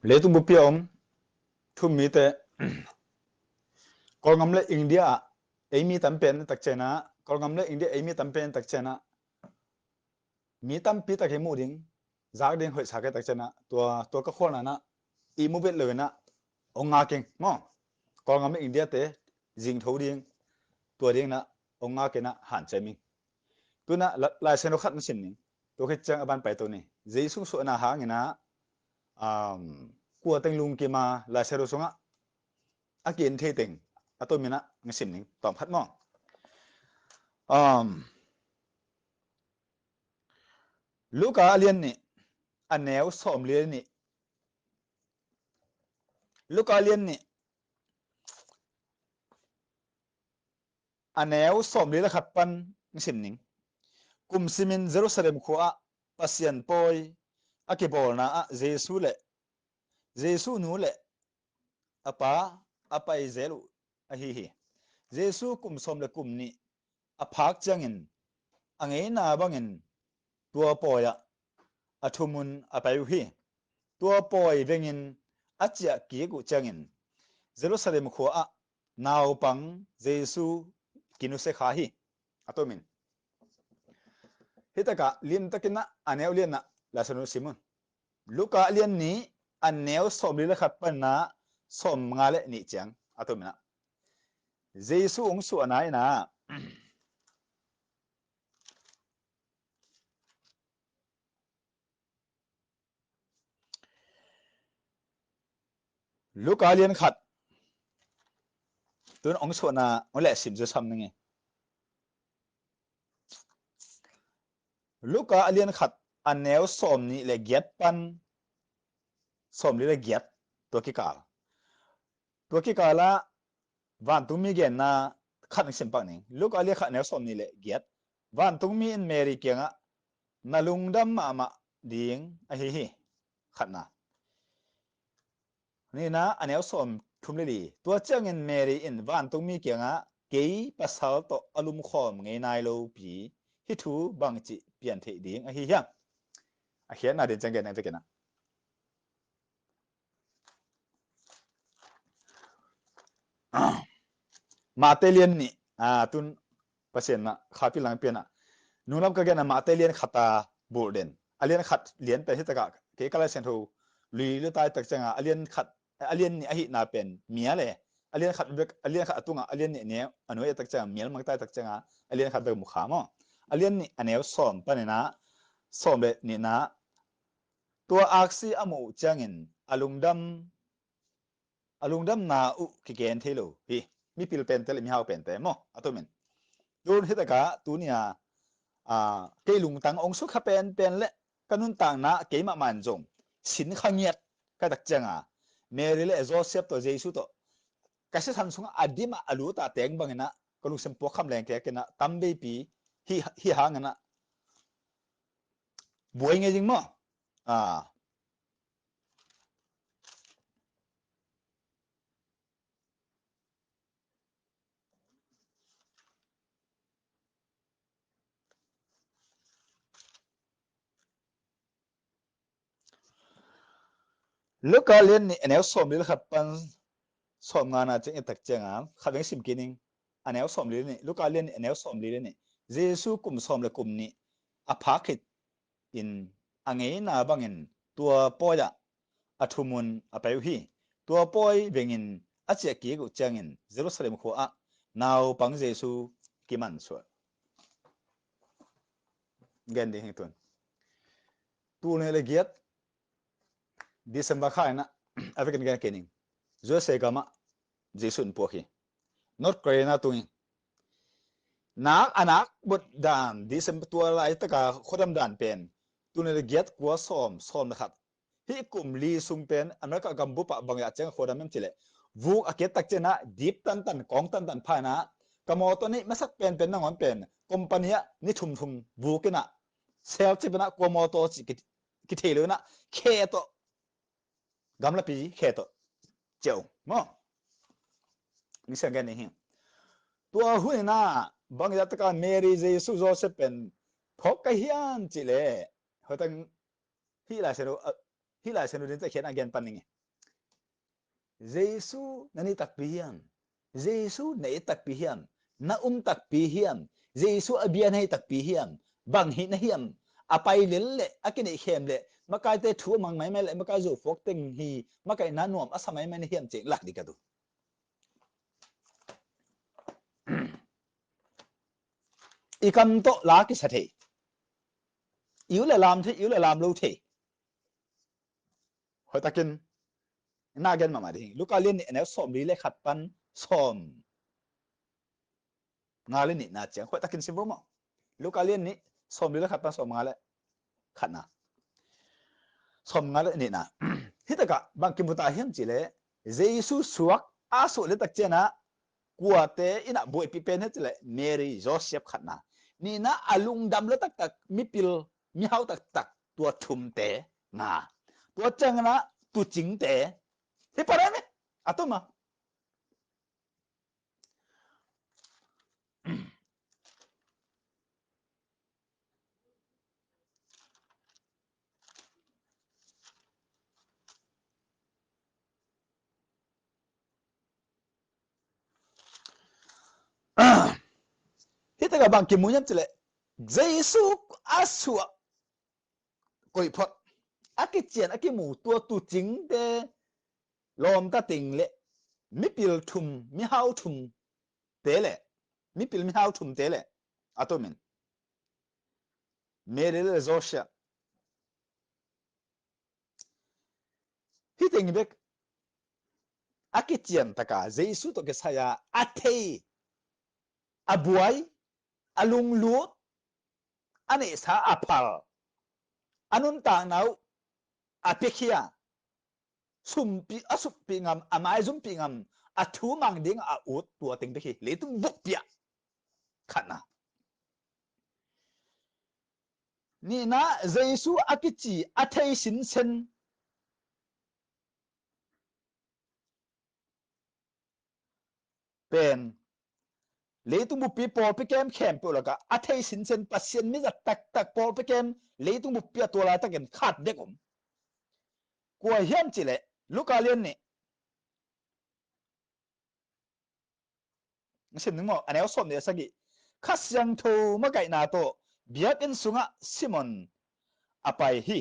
le tung bu piom thu mi te kol ngam le india emi tampen tak chena kol ngam le india emi tampen tak chena mi tam pi tak he mu ding zak ding hoi sa ke tak chena tua ka khona na i mu bet le na onga keng mo kol ngam le india te jing tho ding tua ding na onga ke na han chemi tu na la sen khat na sin ni to ke chang aban pai to ni jesu so na ha ngina kwa teng lung ki ma la se ro songa akin the teng ato mina ngasim ning tom phat mo luka alien ni aneu som le ni luka alien ni aneu som le khat pan ngasim ning kum simin jerusalem khuwa pasian poi akibol na a jesu nu le apa apai zelu ahi hi jesu kum som le kum ni aphak changin angei na bangin tua poya athumun apayu hi tua poi vengin achia ki gu changin jerusalem khuwa naw pang jesu kinu se kha hi atomin hitaka lim takina aneu lian na la sanu simun luka lian ni aneu som li la khat pan na som ngale ni chang atomina jesu ong su anai na luka lian khat tun ong su na ole sim je sam nge luka lian khat aneu som ni le giat pan som li le giat to ki kala van tung mi gen na khat ng sim pak ni luka lian khat aneu som ni le giat van tung mi in mary kenga nalungdam ma ding a hi hi khat naนี่นะอันนี้สมทุมเลยตัวเจ้าเงินเมรีอินวันตรงมีเกี่ยงอ่ะเกี่ยภาษาต่ออารมณ์ขอมไงนายโลปีฮิทูบางจิเปลี่ยนเทดิ้งอ่ะฮิยังอ่ะเขียนน่าเด่นจังเกินนะจังเกินนะมาเตเลียนนี่ตุนเปอร์เซ็นต์นะข้าพิลังเปลี่ยนอ่ะนู่นรับก็เกินนะมาเตเลียนขัดตาบูเดนอเลียนขัดเหรียญเป็นที่ตะกะเกี่ยก็เลยเซนทูลุยหรือตายตักจังอ่ะอเลียนขัดอเลียนนี่อหินาเป็นเมียเลยอเลียนขัดอเลียนขัดตุงอ่ะอเลียนนี่เนี่ยอันนู้นตักจังเมียมันตายตักจังอ่ะอเลียนขัดเบมุขามอ่ะอเลียนนี่อันนี้สอนปะเนี่ยนะสอนเลยนี่นะตัวอักษีอโมจังอินอารมณ์ดำนาอุกิเกนเทโลฮีมีพิลเป็นเตลมีฮาวเป็นเตมออะตัวมินดูนี่ตะกะตัวเนี่ยเกลุงตังองสุขเป็นเละกันุนตังนะเกมามันจงสินขังเงียดก็ตักจังเมริเลโจเซฟตัวเจสุตัวก็สิทันสุงอดีมาอลูตาเตงบังนะก็ลุงเซมปวกคำแรงแกกันนะตั้มเบปีฮีหางนะบวยไงจริงมั้งลูกาเลียนนี่อันนี้สมเลยครับปันสมงานอาจจะตักเจงขัดยังสิมกินิงอันนี้สมเลยนี่ลูกาเลียนนี่อันนี้สมเลยนี่เจสูกุมสมเลยกุมนี่อภักขิดอินอังเงินาบังอินตัวปอยะอัทุมุนอภัยฮีตัวปอยเบงินอาเจกีกุเจงินเยรูซาเล็มขัวนาวปังเจสูกิมันสวดเงินดีให้ตัวเนี่ยเลยเกียรดิเซมบาข่ายนะอเวกันกันเกนิงจูเซกามาเจสุนพวกฮีนอร์ทเกรนาตุงนักอนักบดดานดิเซมตัวอะไรตะกาขดมดานเป็นตัวเนี่ยเกียรกัวซ้อมนะครับที่กลุ่มลีซุงเป็นอเมริกากัมพูปะบางอย่างเจ้าขดมมันจิเลวูกอาเกตักเจนะดิบตันกองตันพายนะกมอตัวนี้ไม่สักเป็นนั่งอนเป็นคอมพานีนี่ทุ่มวูกินะเซลที่เป็นนะกมอตัวจิกิเทเลยนะเคตัวกำลังปีเคตัวเจ้ามั้งนี่เสียงกันนี่ตัวหุ่นน่ะบางอย่างตะการเมรีเจสุโจเซเป็นพกกะฮิอันจิเลเขาตั้งที่ไรเสร็จ hi lai senu din ta khen again paning Jesu nani tak pihian Jesu nei tak pihian na tak pihian Jesu abian hay tak pihian bang hi na hiam apai lel le akini khem le makai te thu mang mai mai le makai zo fok teng hi makai na nuam asamai mai hiam cheng lak dikatu ikam to la ki sathe yếu là làm thế yếu là làm lâu thế hỏi ta kinh na gen mà đi lúc liên này nếu xóm lý lệ khát pan xóm ngà lên nị na chẳng hỏi ta kinh xem vô mà lúc liên này xóm lý lệ khát pan xóm ngà lệ khát na xóm ngà lệ nị na hít cả bằng kim ta hiếm chỉ lệ Giêsu suak a su lệ tắc chen na qua te ina bội pi pen hết lệ Mary Joseph khát na nị na alung đam lệ tắc tắc mi pil mi hao tắc tắc tua thum te na tua chang na tu chính te thế phải đấy à tôi mà thế tất cả bằng kim muốn nhắm chỉ lệ Giêsu asua coi phật cái chuyện cái mù tua tu chính de lom ta tình lệ mi pil thum mi hao thum tế lệ mi pil mi hao thum tế lệ à tôi mình mê lệ Joshua hi tình biết cái chuyện ta cả Giêsu to cái saya ate abuai alung luot ane sa apal anun tang nau apekia sumpi asupi ngam amai zumpi ngam athu mang ding a ut tua ting peki leitung bukpia khana ni na Jesu akichi athei sin sen pen leitung bupi por pekem khem pulaka athei sin sen pasien mi tak tak por pekem leitung bupia to la taken khat dekom kwa hiam chile lukalian ni sin mo anel som ne sagi khasyang tho makai na to biak in sunga Simon apai hi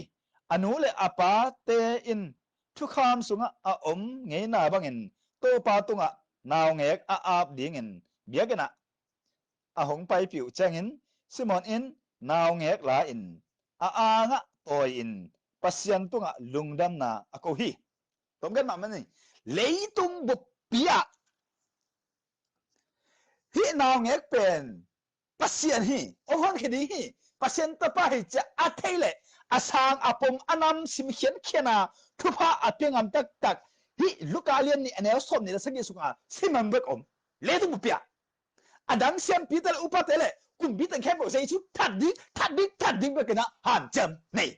anule apa te in thu kham sunga a nge na bangin to pa tunga naw ngek a ap dingin biakena a hong pai piu changin Simon in naw ngek la in a nga toy in pasyan tunga lungdam na ako hi tom gan ma mani leitung bu pia hi naw ngek pen pasyan hi o hang khidi hi pasyan ta pa hi cha a theile asang apong anam sim khian khiana thupa apengam tak tak hi lukalian ni anel som ni sagi sunga simam bek om leitung bu pia adang siam pitel upatele kum bitan khem sei chu thaddik bek na han cham nei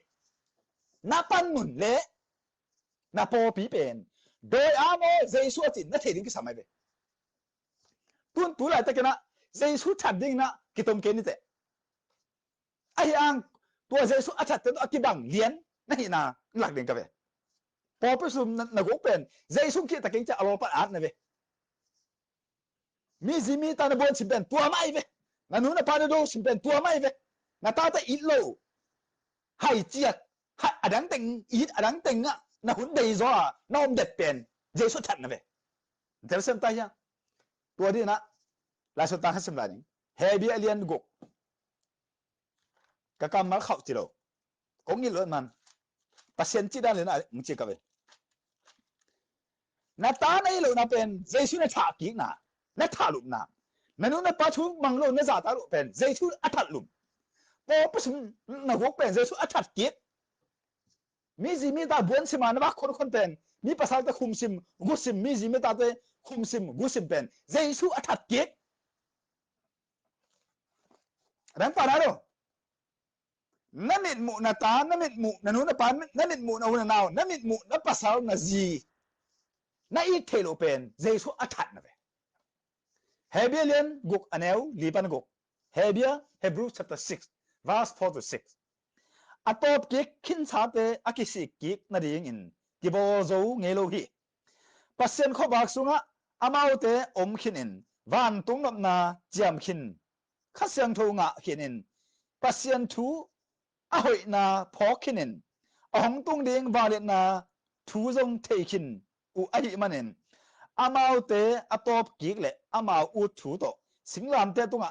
na pan mun le na po pi pen doi amo Jesu chin na theding ki samai be tun tu lai ta kana Jesu thading na kitom ke ni te ai ang tua Jesu athat te akibang lian na hi na lak ding ka be po pe sum na go pen Jesu ki ta king cha alo pa at na be mi zimi ta na bon sim pen tua mai be na nu na pa na do sim pen tua mai be na ta ta it lo hai chiat adang teng it adang teng na hun dei zo nom det pen Jesu that na be tel sem ta ya tua di na la so ta sem la ni he bi alien go ka kam mal khau ti lo ko ngi lo man pasien chi dan le na ngi ka be na ta nei lo na pen Jesu na tha ki na tha lu na nu na pa chu mang lo na za ta lo pen Jesu athat lu po pasum na go pen Jesu athat ki mi ji mi ta bon sim na ba khon pen mi pasal ta khum sim gu sim mi ji mi ta te khum sim gu sim pen Jesu athat ki ran pa na do namit mu na ta namit mu na nu na pa namit mu na hu na naw namit mu na pasal na ji na i thelo pen Jesu athat na be Hebelian guk anel lipan guk Hebia Hebrew chapter 6 verse 4 to 6 atop kik khin chate akisi kik na ding in kibo zo ngelo hi pasien kho bak sunga amaute om khinin van tung nop na jam khin khasyang tho nga khinin pasien thu a hoi na phok khinin ahong tung ding valet na thu zong thei khin u a hi manin amaute atop kik le amau u thu to singlam te tunga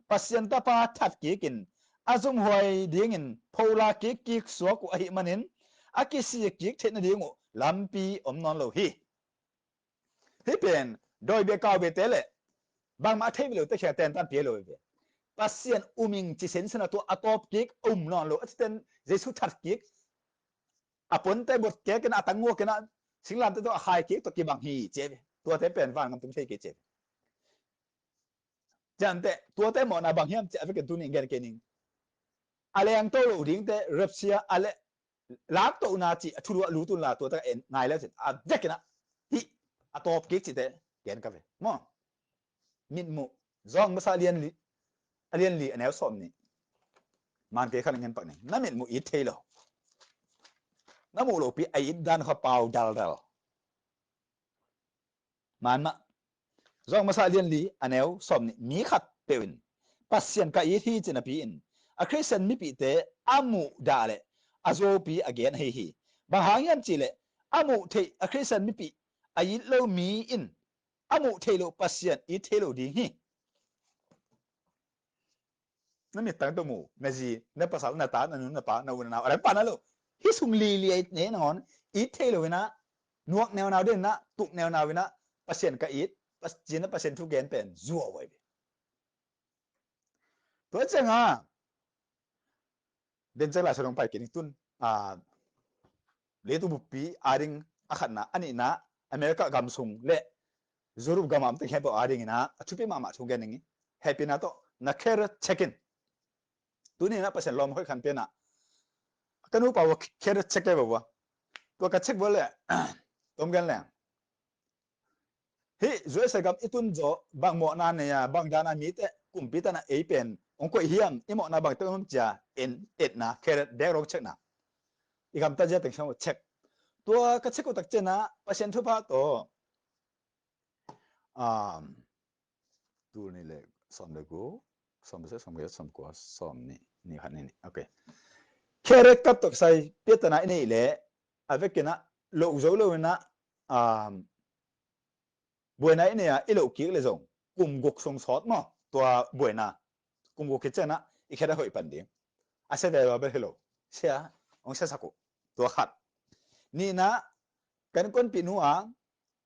pasien ta pa that kikin azum hoi ding in phola kik kik suak u a hi manin akisi kik thena dingu lampi om non lo hi pen doi be kaw be tele bang ma thei lo te kha ten tan pie lo be pasien uming chi sen sana to atop kik non lo asten jesu that kik apon te bot ke ken atango ken singlam te to hai kik to ki bang hi che tua te pen van ngam tum thei ke che jan te tua te mo na bang hiam che ave ke tu ning gen ke ning ale ang to lo ding te repsia ale lak to na chi thu lu tu la to ta en ngai la che a de ke na hi atop kik chi te gen ka ve mo min mu zong ma sa lian li anel som ni man ke khan ngen pak ni na min mu i thei lo na mu lo pi ai dan kha pau dal man ma zong ma sa lian li anel som ni mi khat pewin pasien ka i thi china pi in a christian mi pi te amu da le azo pi again hei hi ba hangyan chi le amu thei a christian mi pi ai lo mi in amu thei lo pasien i thei lo ding hi na mi tang to mu na ji na pasal na ta na nu na pa na u na ara pa na lo hi sung li ne ngon i thei lo na nuak neo nào den na tuk neo nào na pasien ka it pasien na pasien thu gen pen zuo wai to chenga den chang la sarong pai kin tun le tu bu pi aring akhat na ani na america gam sung le zuru gamam te khebo aring na chupi mama thu gen ngi happy na to na kher check in tu ni na pasien lom khoi khan pe na kanu pa kher check ke ba to ka check bole tom gan le hi zoi se gam itun zo bang mo na ne ya bang dana mi te kumpi ta na e pen ong ko hiam imo na bang tum cha en et na kher de rok check na igam ta je te chang check tua ka check ko tak che na pasien thu pa to tu ni le som le go som se som ge som ko som ni khan ni okay khere kap tok sai pe ta na ni le avec na lo zo lo na buổi nãy nè ít lâu kia lấy giống cùng gục sông sót mà tua buổi na cùng gục cái chân á ít khi đã hội bản điểm à sẽ về vào bên hello sẽ ông sẽ sao tua khát ni na cái con pinu à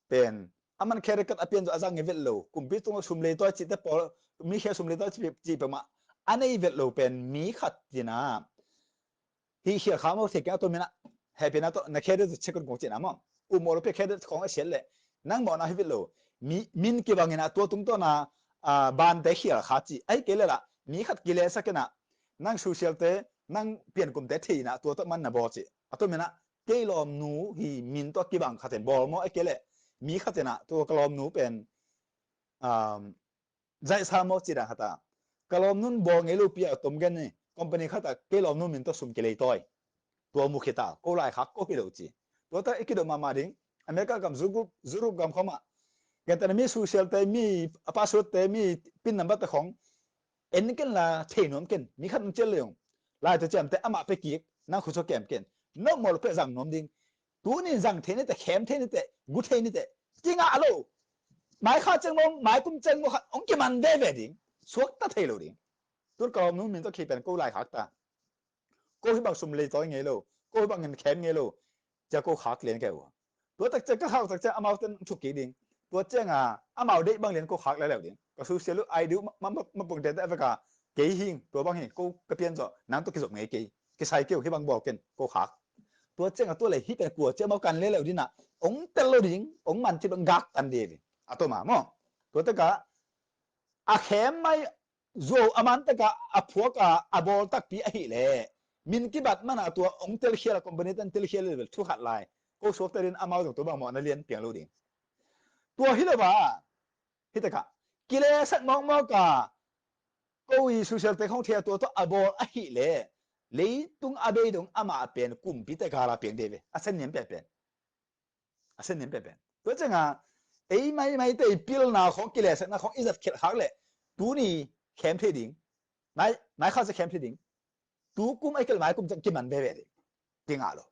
pen aman khere kat apian zo azang ngevel lo cùng biết tung sum le to chi te po mi khe sum le to chi pe ma anei vel lo pen mi khat ti na hi hi khamo the ka to mina happy na to na khe de che kon ko chi na ma mo lo pe khe de khong a sel le nang mo na hi vel lo min ki bangina to tung to na ban te hi kha chi ai ke le la mi khat ki le sa ke na nang social te nang pian kum te thi na to man na bo chi ato mina ke lom nu hi min to ki bang khaten bol mo ai ke le mi khat na to kalom nu pen zai sa mo chi da khata kalom nun bo ngelu pi atom gen ni company khata ke lom nu min to sum ke le toy to mu khita ko lai khak ko hi lo chi to ta ikido ma ma ding america gam zuru gam khoma cái mi social te mi password te mi pin number te khong en ken la thei nom ken mi khat chel leong lai to chem te ama pe ki na khu so kem ken no mol pe jang nom ding tu ni jang the ni te khem the ni te gu the ni te jinga alo mai kha cheng mong mai kum cheng mo ong ki man de ve ding suak ta thei lo ding tur kom nu min to ki pen ko lai khak ta ko hi bang sum le toy nge lo ko hi bang ngin khem nge lo ja ko khak len ke wa tu tak che ka hak tak che amao ten thu ki dingตัวเจ้าอามาเด็กบางเรียนก็ขักแล้วเดี๋ยวก็สู้เสียลูกไอเดียมันปกติแต่เวลาเกี่ยหิงตัวบางเห็นก็เปลี่ยนจ้ะนั่งตัวกิจกรรมไงเกี่ยก็ใช้เกี่ยวที่บางบอกกันก็ขักตัวเจ้าตัวอะไรที่เป็นกลัวเจ้ามากันแล้วดินะองเตลดิ้งองมันที่บังกักอันเดียวอ่ะตัวมามั่งตัวเจ้าอาเข้มไม่โจอามันเจ้าอาพวกอาบอลตักปีไอ้เล่มินกิบัดมันอ่ะตัวองเตลเชียร์คอมพานีตันเตลเชียร์เลยทุกขัดลายก็สวบแต่เรียนอามาตัวบางหมอนั่นเรียนเปลี่ยนลูกดิ้งตัวฮิลบะฮิตกะกิเลสมองมอกะก็วิสุเชลเตของเทียตัวอับบอลอหิเล lấy tung abe dong ama pen kum pi te gara pen deve asen nem pe pen asen nem pe pen to changa ei mai te pil na khong kile sa na khong izat khel khak le tu ni kem the ding nai kha se kem the ding tu kum ai kel mai kum chang kiman be be tinga lo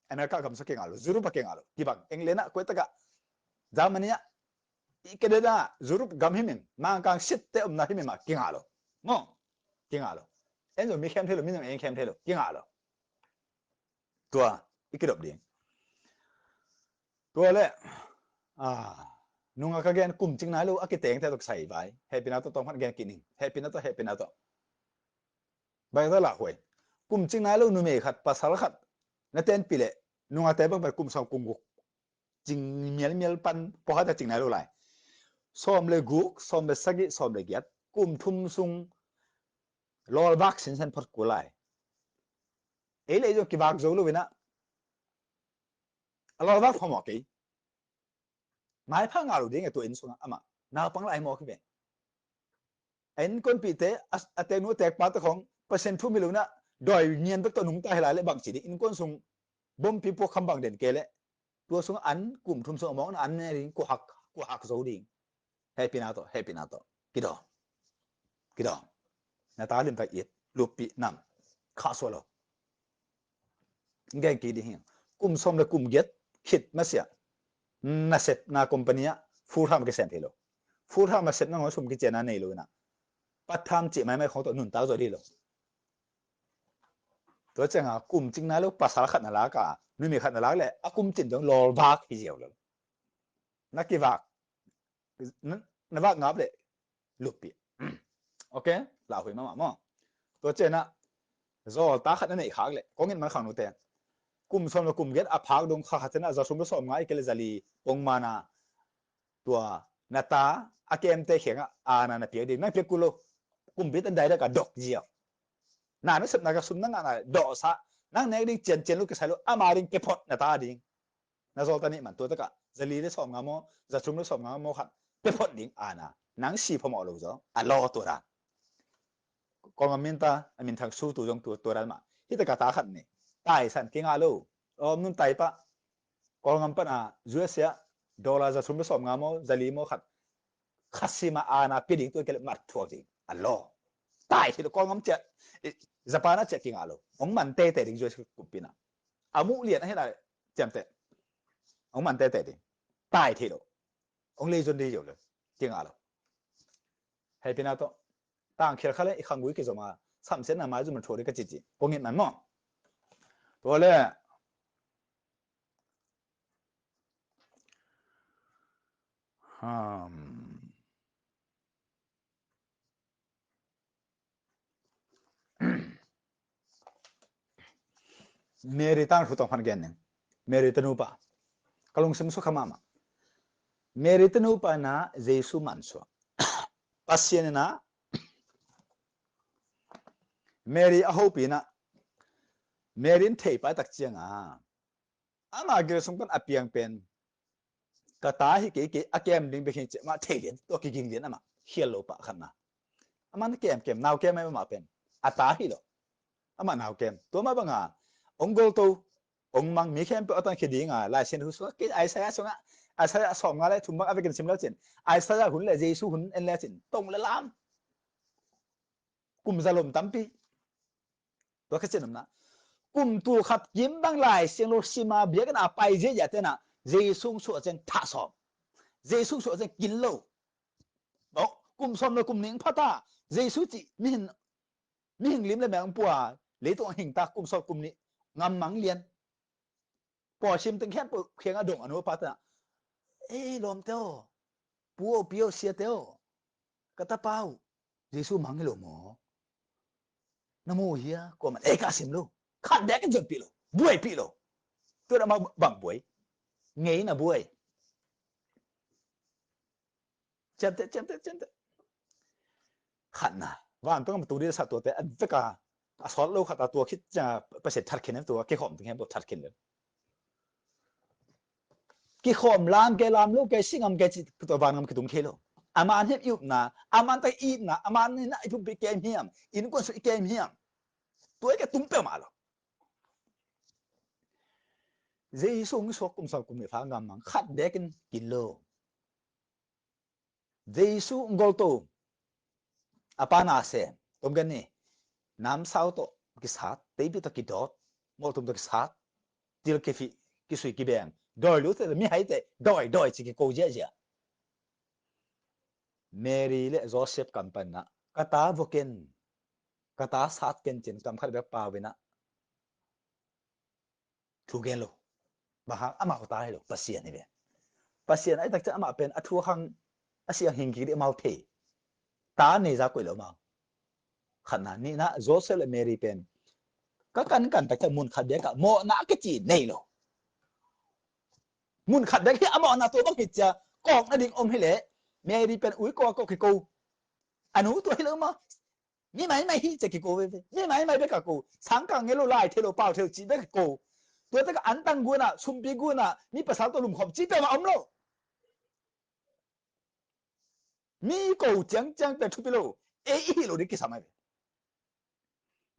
america kam sa kinga lo zuru pa kinga lo tibang englena ko ta ka zamania ikededa zuru gam himin ma kang sit te na himin ma kinga lo mo kinga lo en zo mi kem the lo mi no en kem the lo kinga lo tua ikedop ding tua le nunga ka gen kum ching na lo akiteng te tok sai bai happy na to tong phan gen kining happy na to bai da la hoi kum ching na lo nu me khat pasal khat na ten pile nunga te bang ba kum som kum guk jing miel pan po ha ta ching na lo lai som le guk som le sagi som le giat kum thum sung lol bak sin san phot ku lai e le jo ki bak zo lo wina lol bak phom ok mai pha nga lo ding e to in sunga ama na pang lai mo ki be en kon pi te ate nu tek pa ta khong percent thu mi lo na doi nien to nung ta hela le bang chi in kon sung bom pi po kham bang den ke le tua sung an kum thum sung mong an ne ring ku hak zo ding happy na to kido na ta lim ta it lupi nam kha so lo ngai ki di hin kum som le kum get hit ma sia na set na company a full ham ke sen thelo full ham ma set na ngo sum ki chena nei lo na pat tham chi mai khong to nun ta zo di lo to changa kum ching na lo pasal khat na la ka nu mi khat na la le akum chin jong lol bak hi jeu lo na ki wak na wak ngap le lupi okay la hui ma mo to chena zo ta khat na nei khak le kongin man khang nu te kum som lo kum get a phak dong kha khatena za sum lo som ngai kel zali ong mana tua nata akem te khenga ana na pye ding na pye kulo kum bit an dai da ka dok jia na na sep na ka sum na na do sa na ne ding chen lu ke sai lo ama ding ke phot na ta ding na zo ta ni man to ta ka zali le som nga mo za sum lo som nga mo khat ke phot ding ana nang si phomo lo zo a lo to ra ko ma min ta amin thak su tu jong tu ra ma hi ta ka ta khat ni tai san ke nga lo om nun tai pa ko ngam pa na juesia dollar za sum lo som nga mo zali mo khat khasima ana piding to ke mat tho ding a lo tai thì con ngắm chết Japan chết kinh alo ông man tê tê đình rồi cụp pina amu liền hay là chém tê ông man tê tê đình tai thì đâu ông lấy dân đi rồi kinh alo hay pina to tang kia khai lại khang quý cái gì mà sắm sẽ là mai chúng mình thổi cái gì có nghĩa là mỏ rồi lên Mary tang thu tong phan gen nen Mary tanu pa kalong sim su khama ma Mary tanu pa na Jesu manso pasien na Mary a hopi na Mary thei pa tak chiang a ama ge sung kan apiang pen ka ta hi ke akem ding be khin che ma thei den to ki ging den ama hielo pa khanna ama na kem naw kem ma pen ata hi lo ama naw kem to ma banga ông gol to ông mang mi khem pe atan khedi nga la sen hu so ke ai sa so nga ai sa so nga le thum ma ave ken sim la chen ai sa hun le jesu hun en la chen tong la lam kum zalom tampi to ka chen na kum tu khat kim bang lai sen lo sima bia kan a pai je ya te na jesu so chen tha so jesu so chen kin lo bo kum som lo kum ning phata jesu chi mi hin lim le mang puwa le to hing ta kum so kum ni ngam mang lian bỏ chim từng khét bộ khiến ở đồng ở nơi phát ê lom teo bùa biêu xia teo cái ta bao Giêsu mang cái lồng mỏ nam mô hia có mà ê cả sim luôn khát đẻ cái chân pi lo buổi pi lo tôi đã mang bằng buổi nghĩ là buổi chém thế khát na và tôi mà tôi đi sát tôi thế anh tất cả sót lâu khát tôi khi cha phải sẽ thật khen tôi cái hòm từng hẹn bộ thật khen cái khom làm cái làm lúc cái sinh âm cáiตัวvàng ngam cái tung khelo aman hep yup na aman ta eat na aman na ipu be game hiam in ko so game hiam ตัวแกตุ้มเป้ามาหรอเจสุงสกุมสกุมไม่ฟังงามังขัดเด็กกินโลเจสุงกอลโตอาปานาเซตรงกันนี่น้ำสาวโตกิสัตเตบิตกิดอดมอตุมตกิสัตติลกิฟิกิสุยกิเบงดอยลุตเตมีให้เตดอยจิกิโกเจเจเมรีเลโจเซฟกัมปันนะกตาโวเกนกตาสัตเกนจินกัมขัดแบบปาวินะทุกเกนโลบางอามาอุตายโลปัสเซียนี่เบปัสเซียนไอ้ตักจะอามาเป็นอัทัวขังอาเซียหิงกิริมาเทตาเนี่ยจะกุยโลมาขนาดนี้นะโจเซฟและเมรีเป็นก็กันตักจะมุนขัดเด็กโมนักจีเนี่ยโลมุนขัดเด็กที่อามาหน้าตัวต้องหิจจะกอกนั่นดิ่งอมให้เละเมรีเป็นอุ้ยกอกกิโกอนุตัวให้เลยมั้งนี่ไม่จะกิโกเว้ยนี่ไม่เบกกูสังกังเงโลไล่เทโลเป่าเทโลจีเบกกูตัวแต่ก็อันตังกูน่ะซุมปีกูน่ะนี่ภาษาตัวลุมขอบจีเปมาอมโลมีกูจังแต่ทุบไปโลเอีโลดิกิสามัย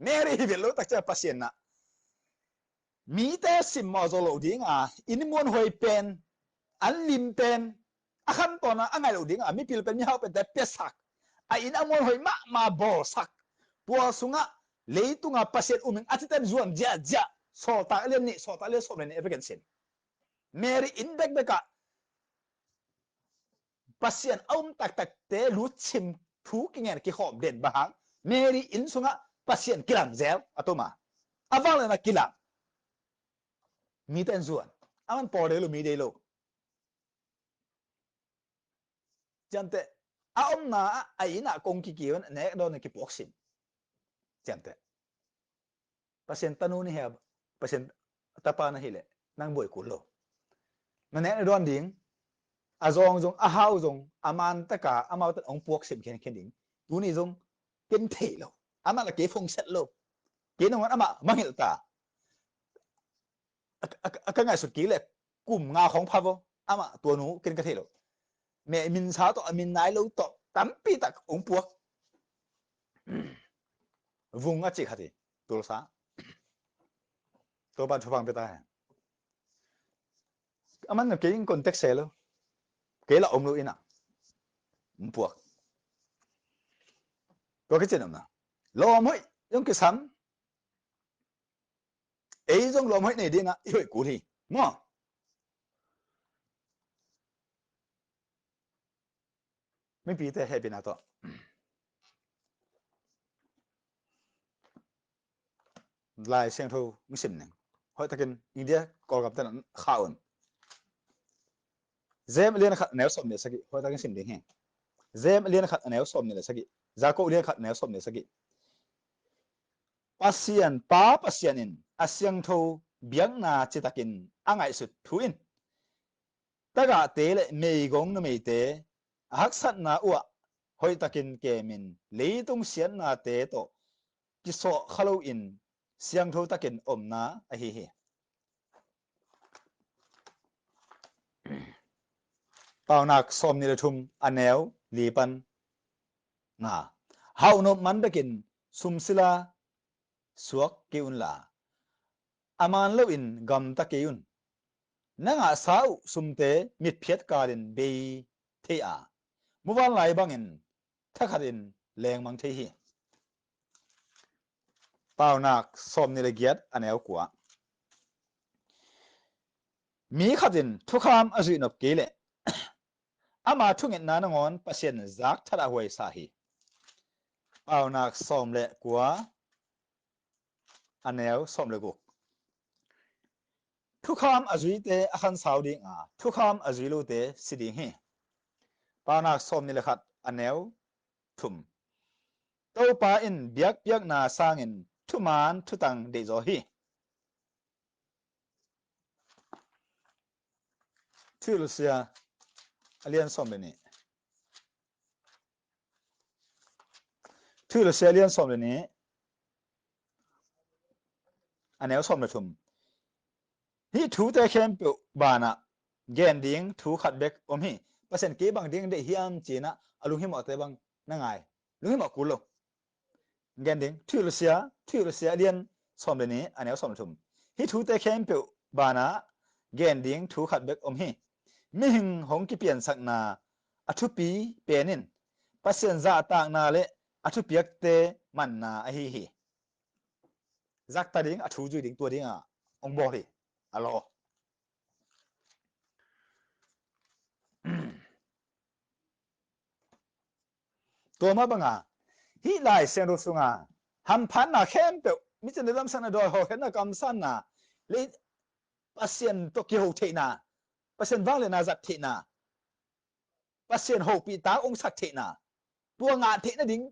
เมรีฮิเวโลตักจะปัสเซียนน่ะมีแต่สิมมาโซโลดิ้งอ่ะอินมวนหอยเป็นอันลิมเป็นอาคันตอนน่ะอันไงโลดิ้งอ่ะมีพิลเป็นมีเฮาเป็นแต่เปียสักอินอมวนหอยมาบอสักปัวสุงะเลยตุงอ่ะปัสเซียนมิงอาทิตย์จวนจ้าโซตาเลียนนี่โซตาเลียนโซเมนี่เอฟเฟกันเซนเมรีอินเบกะปัสเซียนเอาตักเตลุชิมทุกเงี้ยกี่หอมเด่นบางเมรีอินสุงะปัสเซียนกิลังเซลอะตัวมาอาวาเลยนะกิลังมีแต่ส่วนอามันพอเดลูมีเดลูจันเตอาอมนาไอ้น่ะคงกิเกี่ยวเนี่ยโดนกิปอกซิมจันเตปัสเซียนตันูนี่เหรอปัสเซียนตาปานะฮิเลนั่งบ่อยกุลโลมันเนี่ยโดนดิ้งอาจงอาหาวจงอามันตะกาอามาตัดองปอกซิมแค่ดิ้งดูนี่จงเก็นเทโลอามันละเก็บฟงเซ็ตโลเก็นมันอามามังเหิลตาก็ง่ายสุดกี่เลยกลุ่มงาของพาวอามาตัวหนูเก็นกระเทโลเมมินซาโตมินไนโลโตตั้มปีตักองปวกวุงอ่ะจิกฮะทีตัวซาตัวบ้านชาวบ้านไปตายอามันเกี่ยงคอนเท็กซ์เลยเกี่ยละองลูอินะองปวกตัวก็เจนนะลมห้อยยังกิสันไอ้จงลมห้อยในดีนะอีกกูที่มั่วไม่ปีแต่ให้เป็นอะไรต่อลายเสียงทูไม่สิมหนึ่งเพราะถ้ากินอินเดียก่อกับแต่นั้นข้าวเจมเลียนขัดแนวสมเนี่ยสักกี่เพราะถ้ากินสิมเดียงแห้งเจมเลียนขัดแนวสมเนี่ยสักกี่จาก็เลียนขัดแนวสมเนี่ยสักกี่ปัสเซียนป้าปัสเซียนินอาเซียงทูเบียงนาจิตากินอ่างไอสุดทุอินแต่ก็เตะเลยไม่กงนไม่เตะหักสัตนาอ้วหอยตะกินเกมินเลยต้องเสียนนาเตะโตกิโซขลุอินเสียงทูตะกินอมนาไอเฮเป่านักสมนิรชุมอันแนวลีปันนาเฮาโนมันตะกินซุมศิลาสวกกิอุนลาอามันเลวินกำตะกิอุนนังอาสาวสุมเตมิดเพียดการินเบยเทียมุวันไหลบังอินทักขัดินแรงมังเทียเป่านักสมนิรเกียรติอันแนวกว่ามีขัดินทุกคำอจุนบกิเลอามาทุกเงินนานงอนเปอร์เซ็นต์จากทัดเอาไว้สาเหเป่านักสมเลกว่าอันแนวสมเลกุทุกคำอจุยเตอขันสาวดิ้งทุกคำอจุยลูเตสิดิ้งเฮปานักสมนิรขัดอันแนวทุมตัวปาอินเบียกนาสร้างอินทุมันทุตังเดจอฮีที่รัสเซียเลียนสมเลยนี่ที่รัสเซียเลียนสมเลยนี่อันแนวสมเลยทุมฮีทูเตเข้มเปิบานะเกนดิ้งทูขัดเบกอมฮีเปอร์เซ็นต์กี่บางดิ้งเดียมจีนะอลุงฮิมอเตบังนั่งไงลุงฮิมอกุลโล gen ding thil sia lian som le ni anel som thum hi thu te khem pe bana gen ding thu khat bek hi mi hing hong ki pian sak na athu pi penin pasien za ta na le athu piak te man na a hi zak ta ding athu ju ding tua ding a ong bo hi aloตัวมาบังอ่ะฮิไลเซนรู้สุงอ่ะหันพันน่ะเข้มเปมิจะในลำสันน่ะดอยหอเห็นน่ะกำสันน่ะเลยปัสเซียนตัวเกี่ยวเทน่ะปัสเซียนว่างเลยน่ะจัดเทน่ะปัสเซียนหกปีตาองค์สักเทน่ะตัวงานเทน่ะดิ้ง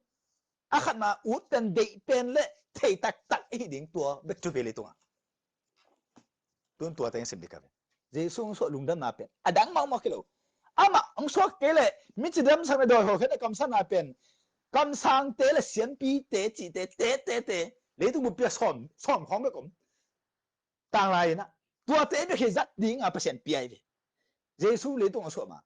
อาขัดมาอุดกันเดเป็นเละเทตักไอ้ดิ้งตัวเบ็ดจุเบลิตัวแต่ยังสิบดีครับเจสุงสวดลุงดำน่ะเป็นอะดังมองกิโลอามาองค์สวดเกลมิจะดำสันน่ะดอยหอเห็นน่ะกำสันน่ะเป็นกำสังเตะละเสียนปีเตะจีเตะเลยต้องบุปผาสอนของแบบผมต่างไรนะตัวเตะไม่เคยจัดดิ้งอ่ะเปอร์เซ็นต์ปีไอ้เจสุเลยต้องเอาสวดมา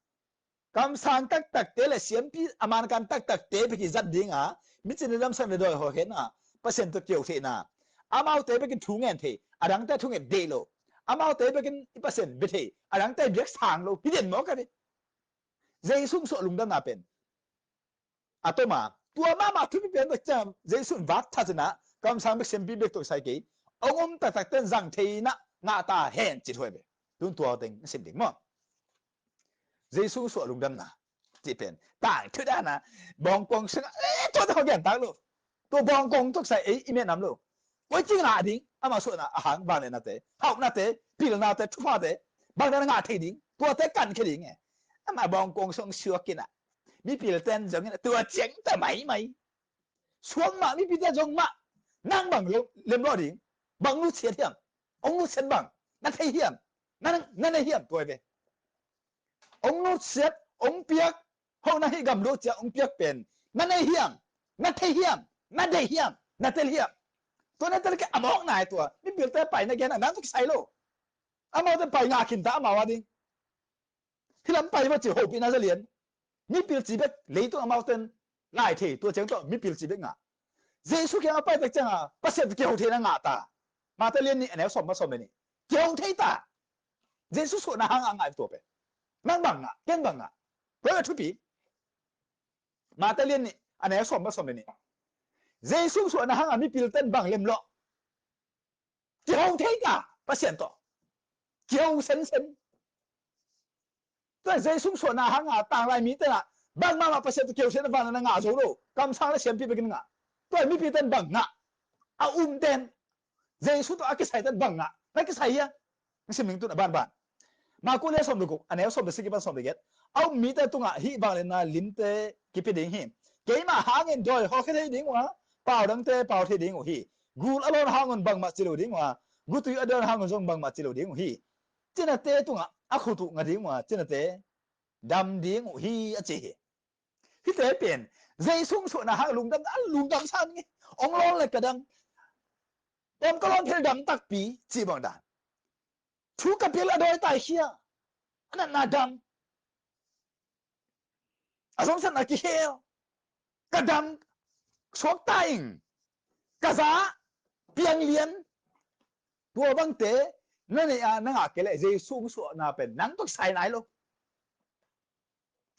กำสังตักเตะละเสียนปีอามันกันตักเตะไม่เคยจัดดิ้งอ่ะมิจะนำสันโดยหัวเห็นอ่ะเปอร์เซ็นต์ตัวเกี่ยวเทน่ะอามาเตะไปกินถุงเงินเทอาดังแต่ถุงเงินเดโลอามาเตะไปกินเปอร์เซ็นต์เบเทอาดังแต่เบียกสางโลพี่เด่นหมอกันดิเจสุสวดลุงดำน่าเป็นอะตัวมาตัวมาทุกปีเป็นประจำเจสุนวัดทัศนะกำสังเบกเซมบีเบกตัวใส่กี่องค์ตักเต้นจังเทีนะงาตาเห็นจิตหวยเบตัวเต็งสิบดิ่งมั้งเจสุสวดลุงดำน่ะจิตเป็นต่างทุกด้านนะบองกงซึ่งตัวเขาเก่งต่างลูกตัวบองกงต้องใส่อีเมนน้ำลูกไว้จริงหนาดิ่งอามาสวดนะอาหารบางเนี่ยนาเต้เฮานาเต้ปีละนาเต้ทุกฟ้าเต้บางเนี่ยงาเทดิ่งตัวเต้กันแค่ดิ่งไงอามาบองกงส่งเชือกกินอ่ะมีปีละเต้นจังเนี่ยตัวเจ๋งแต่ไม่ช่วงมามีปีละจงมานั่งบังเล่มรอดิ่งบังรู้เสียเทียมองรู้เส้นบังนั่นให้เทียมนั่นให้เทียมตัวเบองรู้เสียองเปียกห้องนั่นให้กำรู้จะองเปียกเป็นนั่นให้เทียมนั่นให้เทียมนั่นได้เทียมนั่นเทียมตัวนั้นจะแค่อมองนายตัวมีปีละเต้ไปในแกนั่นต้องใส่โลอมองจะไปงาขินตาอมาวะดิ่งที่ลำไปว่าจะหกปีน่าจะเรียนมีปีละจีเบกเลยตัวอมาวเต้นไล่เทตัวเจ๋งตัวมีปีละจีเบกงาเจสุแค่เอาไปแต่จังอ่ะปัสเซตเกี่ยวเทนะงาตามาแต่เรียนนี่อันนี้สมมาสมเลยนี่เกี่ยวเทตาเจสุส่วนนะหางอ่างตัวไปนั่งบังอ่ะเก่งบังอ่ะเพื่อทุบปีมาแต่เรียนนี่อันนี้สมมาสมเลยนี่เจสุส่วนนะหางอ่ะมีปีละเต้นบังเล่มล้อเกี่ยวเทตาปัสเซตตัวเกี่ยวเซนแต่เจสุส่วนนะหางอ่ะต่างไรมีแต่ละบางมาปัสเซตเกี่ยวเซนบังนั่งอ่ะโจโร่กำซังแล้วเสียงปีไปกินงาตัวมีปีเต้นบังอ่ะเอาเต้นเจสุตัวอากิใส่เต้นบังอ่ะนั่นก็ใส่ยังนี่สิมิงตัวบ้านมากูเนี่ยสมดุกอันนี้สมดุสิกิบันสมดุเกตเอามีแต่ตัวอ่ะฮีบางเลยนะลิมเตกิปิดิ่งฮีเกี่ยมาหาเงินด้วยเขาแค่ดิ่งวะเปล่าดังเตเปล่าที่ดิ่งฮีกูอารมณ์หาเงินบังมาจิโรดิ่งวะกูตัวอเดินหาเงินจงบังมาจิโรดิ่งฮีเจนเตตัวอ่ะอาคุตุงดิ่งวะเจนเตดำดิ่งฮีอาเจฮีเตเป็นเจสุงส่วนนะฮะลุงดำสันไงองร้อนเลยกระดังผมก็ร้อนเพลดำตักปีจีบังดาชูกับเพลอดอยตายเชียอันนั้นนาดำอาสมสันนักเฮียกระดำสวกตายกระซาเปียงเลียนตัวบังเตนั่นเองนั่งเกล้เจสุงส่วนน่ะเป็นนั่งต้องใส่ไหนลูก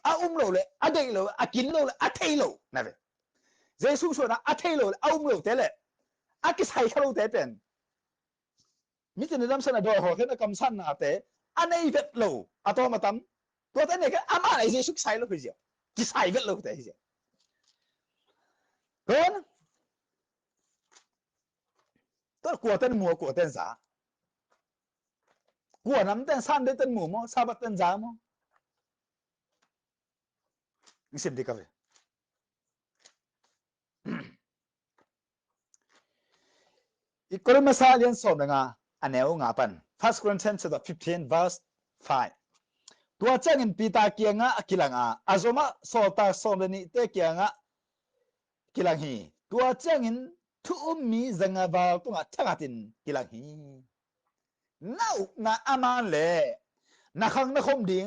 อาโลเลยอาเดโลอากินโลเลยอาเทโลนั่นเป็นเจสุส่วนน่ะอาเทโลอาโลเตเลยอากิใส่เขาเตเป็นมิจะนำเสนอโดยหัวเห็นกำสันนะเตอันนี้เวทโลอาตัวมาตั้มตัวเต้นเนี่ยก็อามาอะไรเจสุใส่โลคือเจ้ากิใส่เวทโลเตเจ้าเห็นตัวกลัวเต้นมัวกลัวเต้นซ่ากลัวน้ำเต้นสั้นเต้นมัวมั้งซาบัดเต้นซ่ามั้งนี่สิบดีกับเลยอีกคนมาสาเลียนสอบนะงาอันเนวงาปัน First Corinthians chapter 15 verse 5ตัวเจ้าเงินปีตาเกียงะกิลังอาจมาสอตาสอมนี่เตเกียงะกิลังฮีตัวเจ้าเงินทุมมีจังบาลตัวทักตินกิลังฮีน่าอามันเลยนักขังนักคมดิ่ง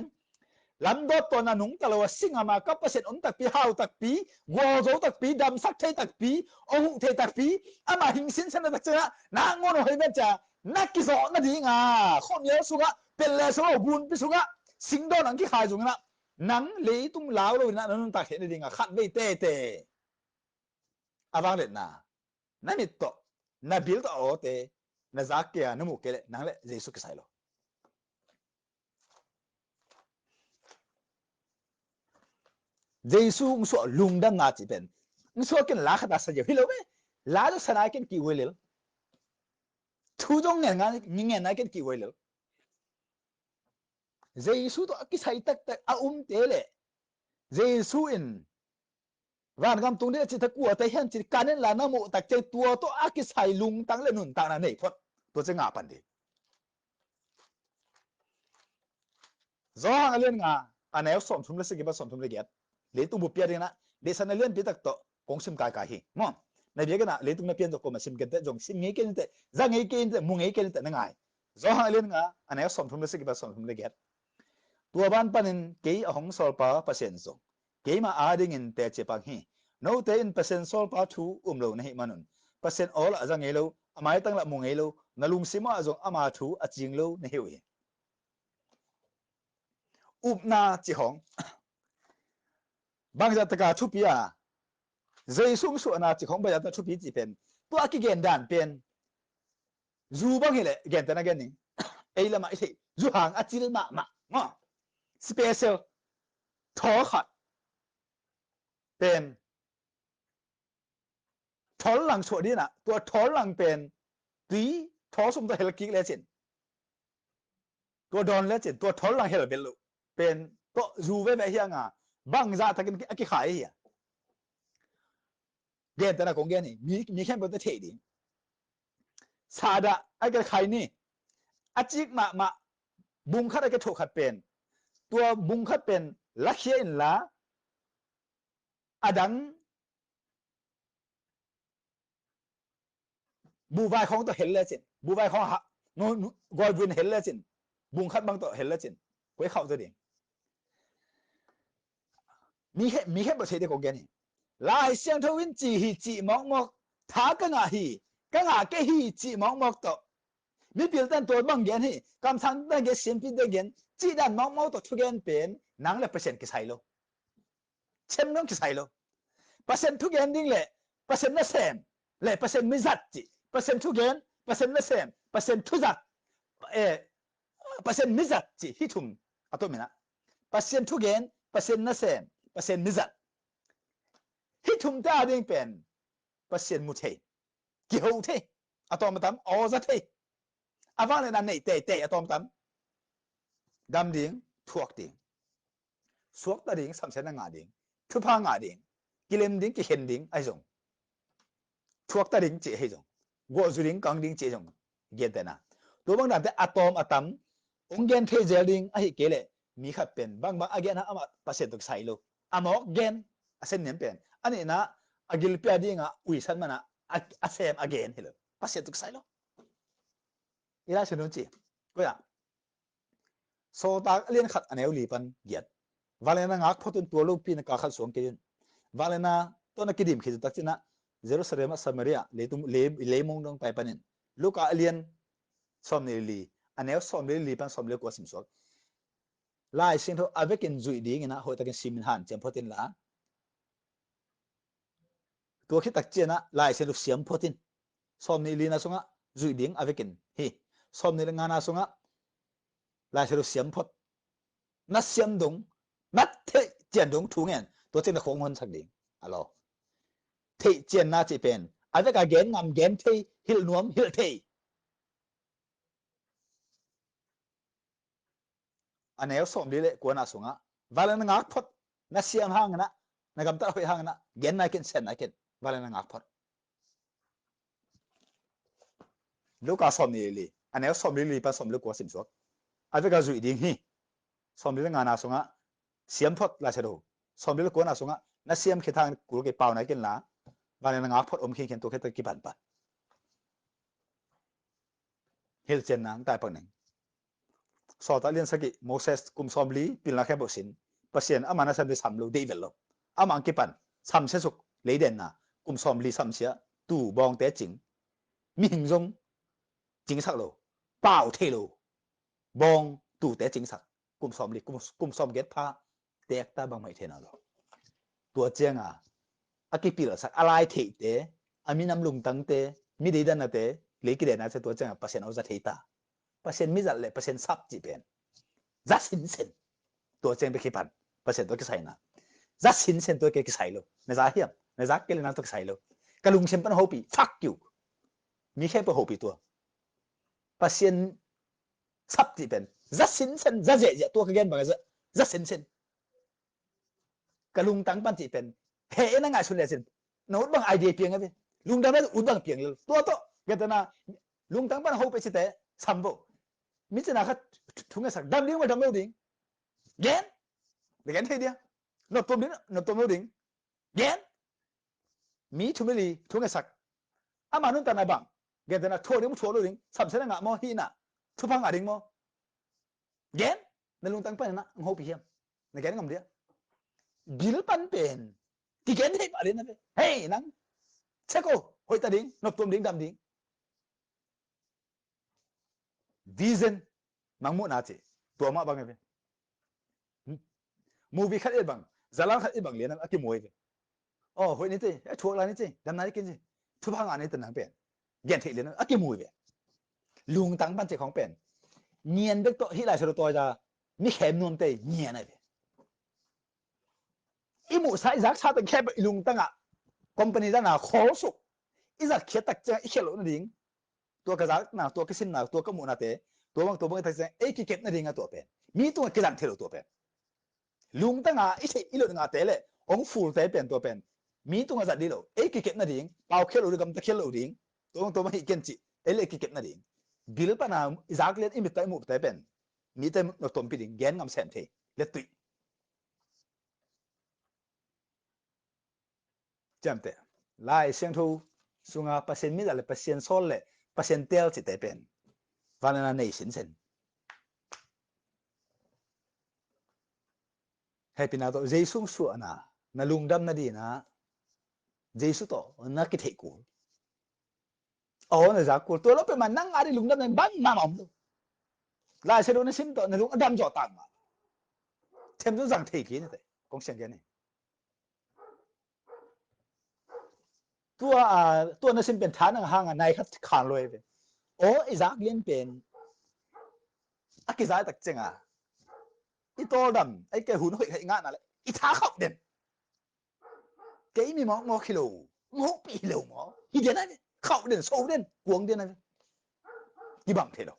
lắm đó tuần là núng ta là sinh mà cấp bớt ổn tắc pi hao tắc pi gò dấu tắc pi đầm sắc thế tắc pi ông thế tắc pi mà hình sinh sinh tắc chưa na ngon rồi bên cha na kí rõ na đi à không nhớ xuống á bên lề số buồn pi xuống á sinh đó nắng cái khai dùng á nắng lấy tung láo rồi na nung tắc hiện đi à khát về tê tê à vang lên na mít to na bil to ở tê na giá kia nó mua cái lệ nắng lệ Giêsu cái sai lo Giêsu ung so lung đam na chỉ bên ung so cái lá khát ta sao hiểu không lá cho sanai cái kí quên liền thu dong nghe ngay cái kí quên liền Giêsu to cái sai tắc tắc tế lệ Giêsu in van gam tung de chi ta ku ta hian chi kanen la na mo tak che tua to a ki sai lung tang le nun ta na nei phot to che nga pan di zo hang len nga anew som thum le se ge ba som thum le get le tu bu pia na de san len pi tak to kong sim ka hi mo na be ga na le tu na pian to ko ma sim ge te jong sim nge ke te za nge ke te mu nge ke te na ngai zo hang len nga anew som thum le se ge ba som thum le get tua ban panin ke a hong sol pa pasien zo ke ma a ding in te che pa hi no te in percent sol pa thu lo na hi manun percent all a jang elo amai tang la mung elo na lung sima azong ama thu a ching lo na hiwi up na chi hong bang ja taka thu pia zai sung su na chi hong ba ja ta thu pi chi pen to a ki gen dan pen zu bang hele gen ta na gen ni ei la ma ei zu hang a chil ma ngo special tho khat pen thol lang so di na to thol lang pen tí thó sum ta hel ki le chen to don le chen to thol lang hel belu pen to zu ve me hiang a bang za ta ki khai hi gen ta na kong gen ni mi khem bo ta the di sa da ai ka khai ni a chik ma bung khat cái thô khat pen tua bung khat pen la khie in la adang bu vai khong to hel le chen bu vai khong ha no goi vin hel le chen bung khat bang to hel le chen quấy khau to di mi khem bo the de kong gen ni lai xiang thâu win chỉ hi chỉ mong mok thá cái ngà cái hi chỉ mong mok to mi bil tan to bang gen hi kam sang ta ge sim pi de gen chỉ dan mong mok to thu gen pen nang le percent ki sai lo chem nong ki sai lo percent thu gen ding le percent na sem le percent mi zat chi percent thu gen percent na sem percent thu zat e percent mi zat chi hi thum ato mina percent thu gen percent na sem percent mi zat hi thum ta ding pen percent mu the ki ho the atom tam o za the avang le nan nei te atom tam dam ding thuak ding suak ta ding sam sen nga ding thu pha nga ding kilem ding ki hen ding ai jong thuak ta ding che he jong go zu ding kang ding che jong gen ta na to bang dan te atom atam ong gen the zel ding ai ke le mi khat pen bang bang again ha ama percent tok sai lo amok gen asen nem pen ani na agil pia dinga ui san mana asem again hello percent tok sai lo ila sunu chi ko ya so ta liên khát anh em li pan giật valena ngak photun tua lu pin ka khal song ke valena to na kidim khiz tak china Jerusalem Samaria le tum le mong dong pai panin luka alien som ne li anel som le li pan som le ko sim sok lai sin tho avekin zui ding na ho takin simin han chem photin la to khi tak chena lai sin lu siam photin som ne li na sunga zui ding avekin hi som ne nga na sunga lai sin lu siam phot na siam dong nát thế tiền đúng thú ngàn tôi trên là không hơn sắc định alo thế tiền na chỉ pen ai với cả gen ngầm gen thế hil nuông hil thế anh em sống đi lệ của na xuống á và lên ngạc phật na xiêm hang na cầm tao hơi hang gen này kiến sen này kiến và lên ngạc phật lúc cả sống đi lệ anh em sống đi lệ pas sống lúc của sim suốt ai với cả rủi điên hi sống đi ngà na xuống á xiêm phật là sẽ đủ sống đi của na xuống á na xiêm khi thang của cái bao này kiến lá và nên ngạc phật khi kiến tôi cái cái bản bản hil chen nang tai pak neng so ta lian saki Moses kum som li pil na khe bo sin pasien amana san de sam lo de vel lo amang ki pan sam se suk le den na kum som li sam sia tu bong te ching mi hing jong chính xác lo bảo thế lo bong tu te chính xác kum som li kum som get pha tek ta bang mai thế nào lo tua chiang à akipil sak alai the te aminam lung tang te mi de dan te le ki de na se tua chiang pasien au za the ta pasien mi za le pasien sap ji ben za sin sen tua chiang be ki pan pasien to ki sai na za sin sen to ki sai lo na za hiam na za ke le na to ki sai lo ka lung sem pan ho pi fuck you mi khe pa ho pi tua pasien sắp gì bên rất xin xin rất dễ dễ tua cái gen bằng cái rất xin xin cái lung tăng ban chỉ bên hệ nó ngại xuân lệ xin nó bằng idea pieng cái lung tăng nó uống bằng pieng luôn tua to cái đó là lung tăng ban hậu bị thế sắm bộ mi chỉ là khách thùng cái sạc đâm điếng mà đâm đâu điếng gen để gen thấy đi nó tôm đâu điếng gen mi thùng cái gì thùng cái sạc à mà nó tao này bằng cái đó là thua điếng thua đâu điếng sắm sẽ là ngã mò hi nè thu phang ngã điếng mò gen nên lung tăng ban nó hậu bị hiểm này gen ngầm đi bil pan pen ti gen hei pa din na hey nang cheko hoi ta ding nok tum ding dam ding vision mang mu na che to ma bang ve movie khat e bang zala khat e bang le na aki moi ve oh hoi ni te e thuak la ni che dam na kin che thu phang an ni tan nang pen gen thei le na aki moi ve lung tang ban che khong pen nien bek to hi lai so to ja mi khem nom te nien na ve imu sai zak sa tan khe lung tang a company da na khol su iza khia tak cha i khelo na ding tua cái giá nào tua cái xin nào tua cái mũ nào thế tua bằng thay ấy cái kẹp nó đi ngay tua bên mi tua cái làm thế tua bên lung ta ngà ít ít lượng ngà thế lệ ông phụ thế bên tua bên mi tua ngà đi lo ấy cái kẹp nó đi bao khéo được cầm ta khéo đi tua bằng hiện chỉ ấy lệ cái kẹp nó đi bil pa na giá lên im tay mũ thế bên mi tay nó tôm pi đi gen ngam xem thế lệ tụi chăm thế lại xem thu sunga pasien mi là pasien sol lệ pasien tel chỉ thế bên và là này xin xin happy na to Jesus su na lungdam na di na Jesus to na ki thei ku o na za ku to lo pe man nang ari lungdam na ban ma mom la se do na sim to na lung adam jo tang ma them zo zang thei ki ne te kong xian ge ne tua na sim pen tha na hang nai khat khan loi ve o i za lien pen a ki za tak chenga i to dam ai ke hun hoi khai nga na le i tha khop den cái mi mo kilo mo pi lo mo hi den na khop den so den cuồng den na ki bang the do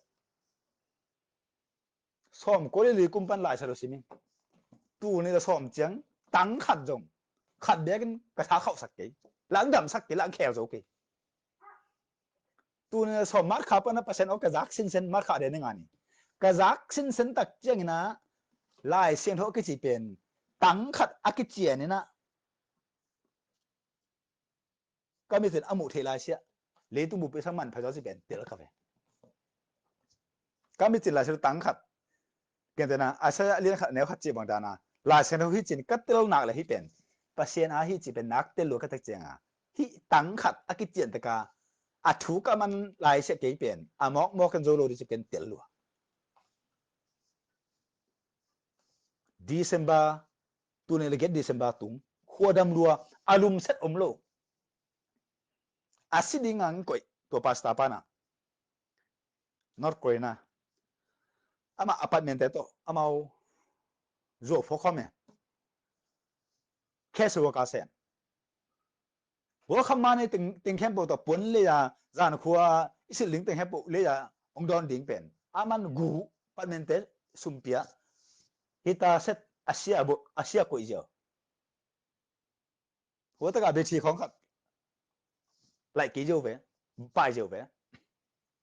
som ko le kum pan lai sa lo simi tu ni da som chang tang khat jong khat be kan ka tha khop sak ke lang dam sak ke lang khel zo ke tu ni som mat kha pa na percent o ka zak sin sen mat kha de ni ngani ka zak sin sen tak chang na lai sen ho ke chi pen tang khat a ki chien ni naก็มีสิทธิ์อมุเทลาเชียเลยตุ้มบุปผามันพระเจ้าสิเป็นเดี๋ยวละครับก็มีสิทธิ์ลาเชียตังขัดเกินแต่นะอาศัยเลี้ยงขัดแนวขัดจีบังดานะลาเชียนหิจินกัดเตลหนักเลยที่เป็นปัจเจนอาหิจิเป็นนักเตลลูกกัดเจียงอ่ะที่ตังขัดอากิเจียนตะกาอาถูกมันลายเชียเกี่ยเป็นอามอกมอกันโซโลดิจิเป็นเตลลูดิเซมบาตัวนี้เลยเก็ตดิเซมบาตุงขวดดำรัวอารมณ์เซตอมโลอาศิดิงังก่อยตัวปาสตาปานะนอร์ทโคเรียอามาอพาร์ตเมนต์เตโตอามาโจฟอคอมเมแค่สัวกาเซนหัวคำมาในติงแคมป์ตัวปนเลยอะจานขัวอิสลิงติงแคมป์เลยอะองดอนดิ่งเป็นอามันกูอพาร์ตเมนต์สุมเปียฮิตาเซตอาเซียกุยเจ้าหัวตะกาเบชีของครับไล่กี่เจ้าเว้ไปเจ้าเว้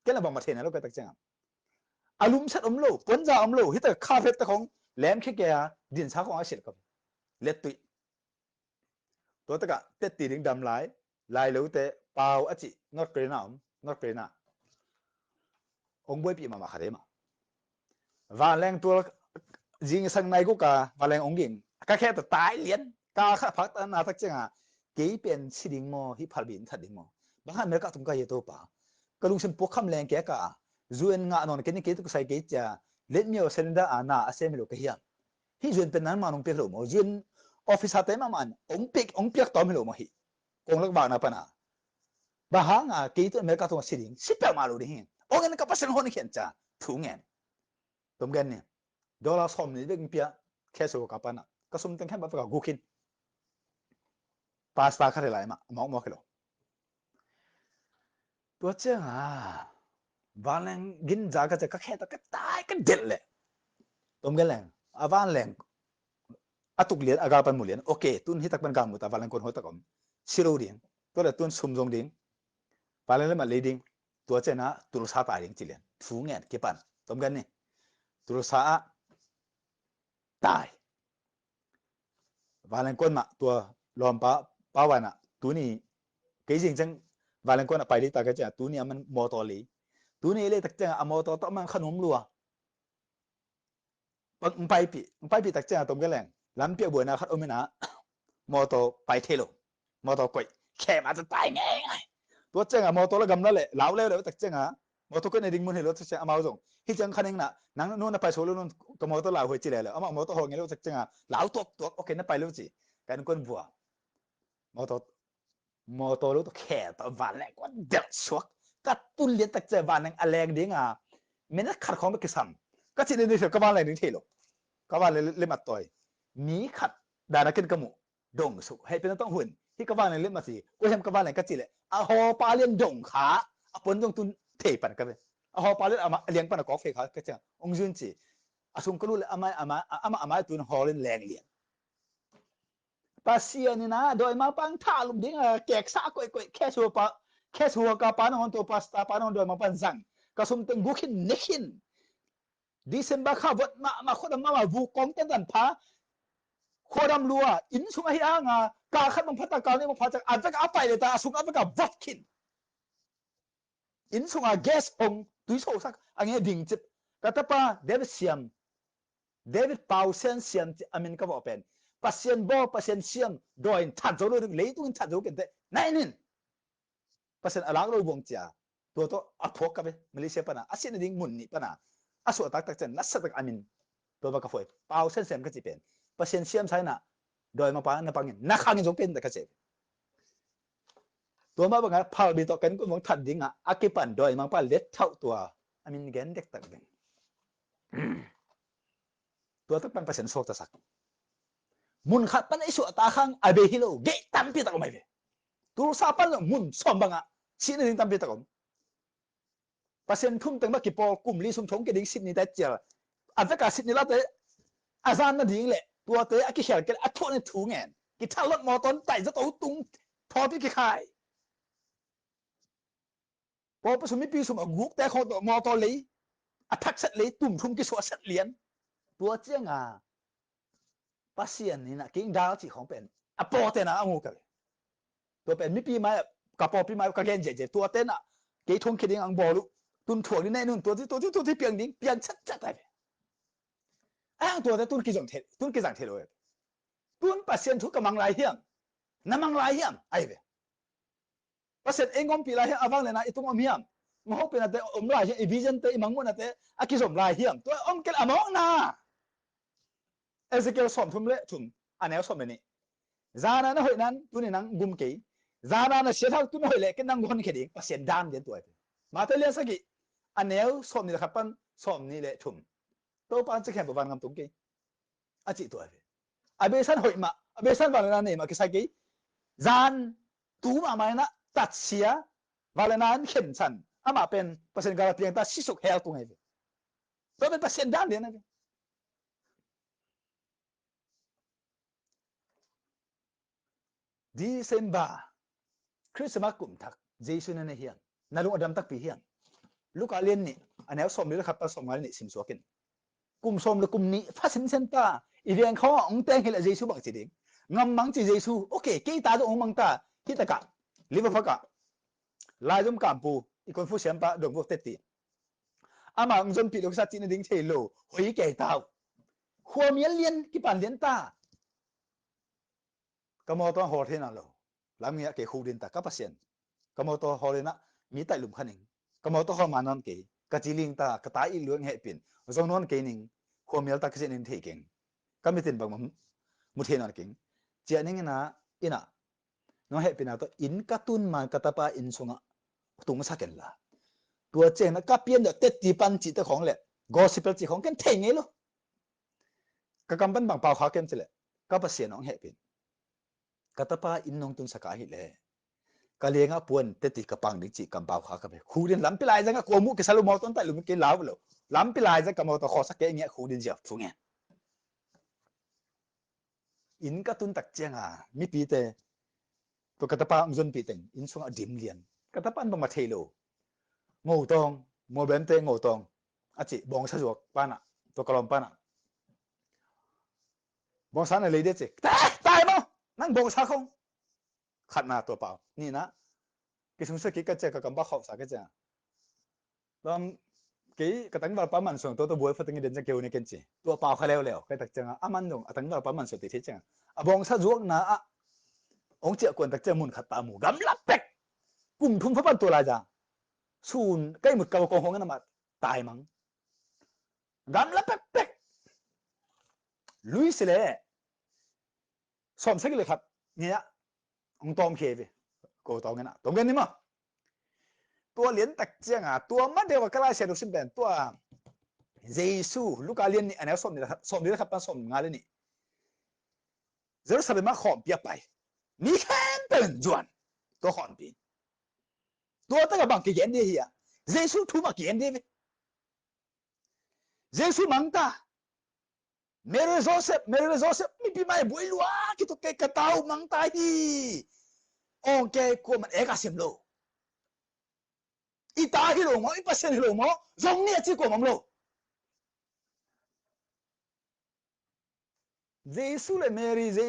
แค่เราบอกมาเทนแล้วก็ตักจังอารมณ์เซตอมโลปนจ่าอมโลฮิตาคาเฟ่ตะของแหลมแค่แกดินช้าของอาเซียกับเล็ดตุยตัวตะกะเตตีดิ่งดำลายเหลวเตะเปล่าอจินอตเกรนาองค์บวยปีมาขัดเอมา và lên tua riêng sang này cũng cả và lên ông ging các khe tự tái liền cả khát phát anh à tất chân à kỹ biến chỉ định mò hi phật biến thật định mò bằng hai mấy cái tung cái gì đâu pa cái lúc xem bốc khăm lên kia cả duyên ngã non cái này cái tôi sai cái cha let me send da ana xem được cái hiểm hi duyên bênนั้นmà nông biết rồi mà duyên office hate mà man ông pick tóm hiểu mà hi công lực bạn apa na bahang à kỹ tôi mấy cái tung chỉ định ship mà rồi đi hin ông cái cái person hôn hiện cha thu nghe tóm cái này dollar som ni ding pia keso ka pana kasum teng khan ba ka gukin pasta khare lai ma mo khelo to chenga valang gin jaga cha ka kheta ka tai ka del le tom ga leng avan leng atuk lian aga pan mulian okay tun hitak ban gam muta valang kon hotakom siro ding to la tun sum jong ding valang le ma le ding to chena tur sa ta ding chilen thu ngen ke pan tom ga ni tur sa tai valang kon ma to lom pa wana tu ni cái gì chẳng và lần con là phải đi ta cái chả tú này mình mò to lý tú này lấy tất cả à mò to tao mang khăn uống lùa bằng bay bị tất cả tôm cái lẹng làm việc buổi nào khát ôm mình á mò to bay theo luôn mò to quậy khe màจะตายไงตัวเจ้า mò to là gầm đó lệ lão leo leo tất cả mò to cái này đình muốn hiểu tất cả mau rồi khi chẳng khăn nè nắng nôn là phải số luôn cái mò to lão hồi chỉ lệ là mò to hồi nghe leo tất cả lão tuột ok nó bay leo gì cái nó con vừa mò to motor lu to khe to van le ko del suak ka tun le tak che van ang aleng dinga mena khat khom ke sam ka chi ni ka van le ni thelo ka van le mat toy ni khat da na ken kamu dong su he pen tong hun hi ka van le ma si ko hem ka van le ka chi le a ho pa len dong kha a pon dong tun the pan ka be a ho pa le ama liang pan ko fe kha ka cha ong jun chi a sum ko lu le ama tun ho len leng lian pasien ni na doi ma pang tha lum ding a kek sa koi ke so ka pa non to pasta pa non doi ma pan zang ka sum teng gukin nekin december kha vot ma khodam ma vu kong ten dan pha khodam lua in sung hi anga ka khat mang phata ka ne ma pha chak a tak a pai le ta sung a ka vot kin in sung a gas hong tui so sak ange ding chip ka ta pa David Pausen siam amin ka pen pasien bo pasien siam doin that zo lo le tu that zo ken te nai nin pasien alang lo bong chia to a thok ka be Malaysia pana asin ding mun ni pana aso tak chen na sa tak amin to ba ka foi Pausen siam ka chi pen pasien siam sai na doi ma pa na pangin na khang zo pen da ka che to ma ba nga phal bi to ken ko mong that ding a akipan doi ma pa let thau to amin gen dek tak benตัวต้องเป็นเปอร์เซ็นต์โซตสักมุนขัดปันไอสุตาขังไอเบฮิโลเกตัมปีตะกไม่เบตัวซาปันมุนสอมบังอ่ะสิ่งนึงตัมปีตะกเปอร์เซ็นต์ทุ่มตั้งมากี่ปอกลุ่มลีสุมชงกี่ดิ้งสิบนี่แต่เจ้าอันตรายสิบนี่ละแต่อาจารย์นั่นดิ้งแหละตัวเตะอากิเขียนกันอัดทั่วในถุงเงินกิท่ารถมอตอนไต่จะตัวตุงทอพี่กี่ขายพอประสมมิปีสมกุกแต่เขาตัวมอตอนเลยอัดทักเสร็จเลยตุ่มทุ่มกี่สัวเสร็จเลียนตัวเจ้าอ่ะpasien ni na king dal chi khong pen a po te na amu ka to pen mi pi mai ka po pi mai ka gen je to te na ke thong ki ding ang bo lu tun thuang ni nei nun to ti piang ding piang chat chat ai ang to te tun ki jang the lo tun pasien thu ka mang lai hiam na mang lai hiam ai be pasien engom pi lai hiam awang le na itung om hiam ngo pe na te om lai hiam vision te imang mo na te akizom lai hiam to om kel among na Ezekiel สอมทุ่มเละทุ่มอันนี้สอมเลยนี่จานานะหอยนั้นตัวนี้นังกุมกี้จานานะเสียเท่าตัวนี้หอยเละก็นังคนเขียนปัสเซียนดามเดียนตัวเองมาเตลียนสักกี่อันนี้สอมนี่นะครับปันสอมนี่เละทุ่มตัวปันจะแข่งประวันคำตุ้งกี้อาจิตัวเองอาเบสันหอยมาอาเบสันวันนั้นเนี่ยมาคิดสักกี่จานตัวมาไม่นะตัดเสียวันนั้นเข็นสันอามาเป็นเปอร์เซ็นต์การเปลี่ยนตาชิสุกเฮลตัวเองตัวเป็นเปอร์เซ็นต์ดามเดียนนะ December Christmas กุมทักเจสุนันเฮียนนาลุงอดัมตักปีเฮียนลูกอาเลียนนี่อันนี้สมนี่นะครับผสมกันนี่สิมสวกินกุมสมหรือกลุ่มนี้ฟาสินเซนต้าอีเดียนเขาองเตงเฮลเจสุบังจีดิงงำมังจีเจสุโอเคกี่ตาจะองมังตาที่ตะกะลิเวอร์พูลกะลายจมกามปูอีกคนผู้เสียมปะดงพวกเตตี ama ang zon pi lo sa tin ding thelo hoi ke tao khua mian lien ki pan lien ta kamo to ho the na lo lam ngia ke khu din ta ka pasien kamo to ho le na mi tai lum khaning kamo to ho manon ke ka chiling ta ka ta i luang he pin zong non ke ning khua mial ta kisen in the keng kamitin bang mu the na keng chia ning na ina no he pin na to in katun man katapa in sunga tung sa ken la ตัวเจงนะก็เปลี่ยนเด็ดตีปันจิตของแหละกอสิบจิของกันเท่งไงลูกก็กำปั้นบางเปล่าขาเกมสิแหละก็ภาษาน้องเฮปินก็ตาป้าอินนองตุนสกายเลยก็เลี้ยงอ่ะปวนเด็ดตีกระปังดิจิกำเปล่าขากันไปคูดินล้ำไปลายจังก็กลัวมุกกิสาลุมอต้นแต่ลุมกินเหล้าไปเลยล้ำไปลายจังก็มอตะคอสักแกเงี้ยคูดินเจียบฟุ้งเงี้ยอินก็ตุนตักเจงอ่ะมีปีเตตัวก็ตาป้าอุ้งจนปีเต็งอินส่งอ่ะดิมเลียนก็ตาป้าบังมาเทโลงูตองโมเบนเตงูตองอาจิบองสะดวกป้าน่ะตัวกระลอมป้าน่ะบองสารอะไรเด็ดจิตายมั้งนั่งบองสาคงขัดมาตัวเปล่านี่นะกิสมุสกิก็เจอกับกำบ้าขอบสาก็เจอตอนกี้กระตั้งว่าป้ามันส่งตัวบัวฟัดตั้งเดินจะเกี่ยวในกันจีตัวเปล่าเขาแล้วก็ตักเจออ่ะมันลงตั้งว่าป้ามันส่งติดที่เจอบองสะดวกนะอ่ะองเจ้ากวนตักเจอมุนขัดตาหมูกำลับเป็กกลุ่มทุ่มพระปันตัวลายจ้าสูนใกล้หมดเกาโกงกันมาตายมั้งกำลับเป็กลุยสิเลยสอมสักเลยครับเนี่ยองตอมเควีโกตองกันนะตรงกันนี่มั้งตัวเหรียญตักเจียงอ่ะตัวมันเดียวกับกลายเสียดุสิบเป็นตัวเยซูลูกาเลียนนี่อันนี้สอมนี่นะครับป้าสอมงานเลยนี่เจอสับมาขอมเปียไปนี่แค่เป็นจวนตัวขอมปีตัวตั้งแต่บางกี่เย็นดีอ่ะเยซูทุ่มกี่เย็นดีเยซูมังตาเมริโซเซปมีปีใหม่บุยลัวคิดตัวแกกระเตามังตาดีโอเคกูมันเอกสิมโลอีตาฮิโลมออีปัสเซนฮิโลมอจงเนี่ยจีกูมังโลเยซูและเมรีเย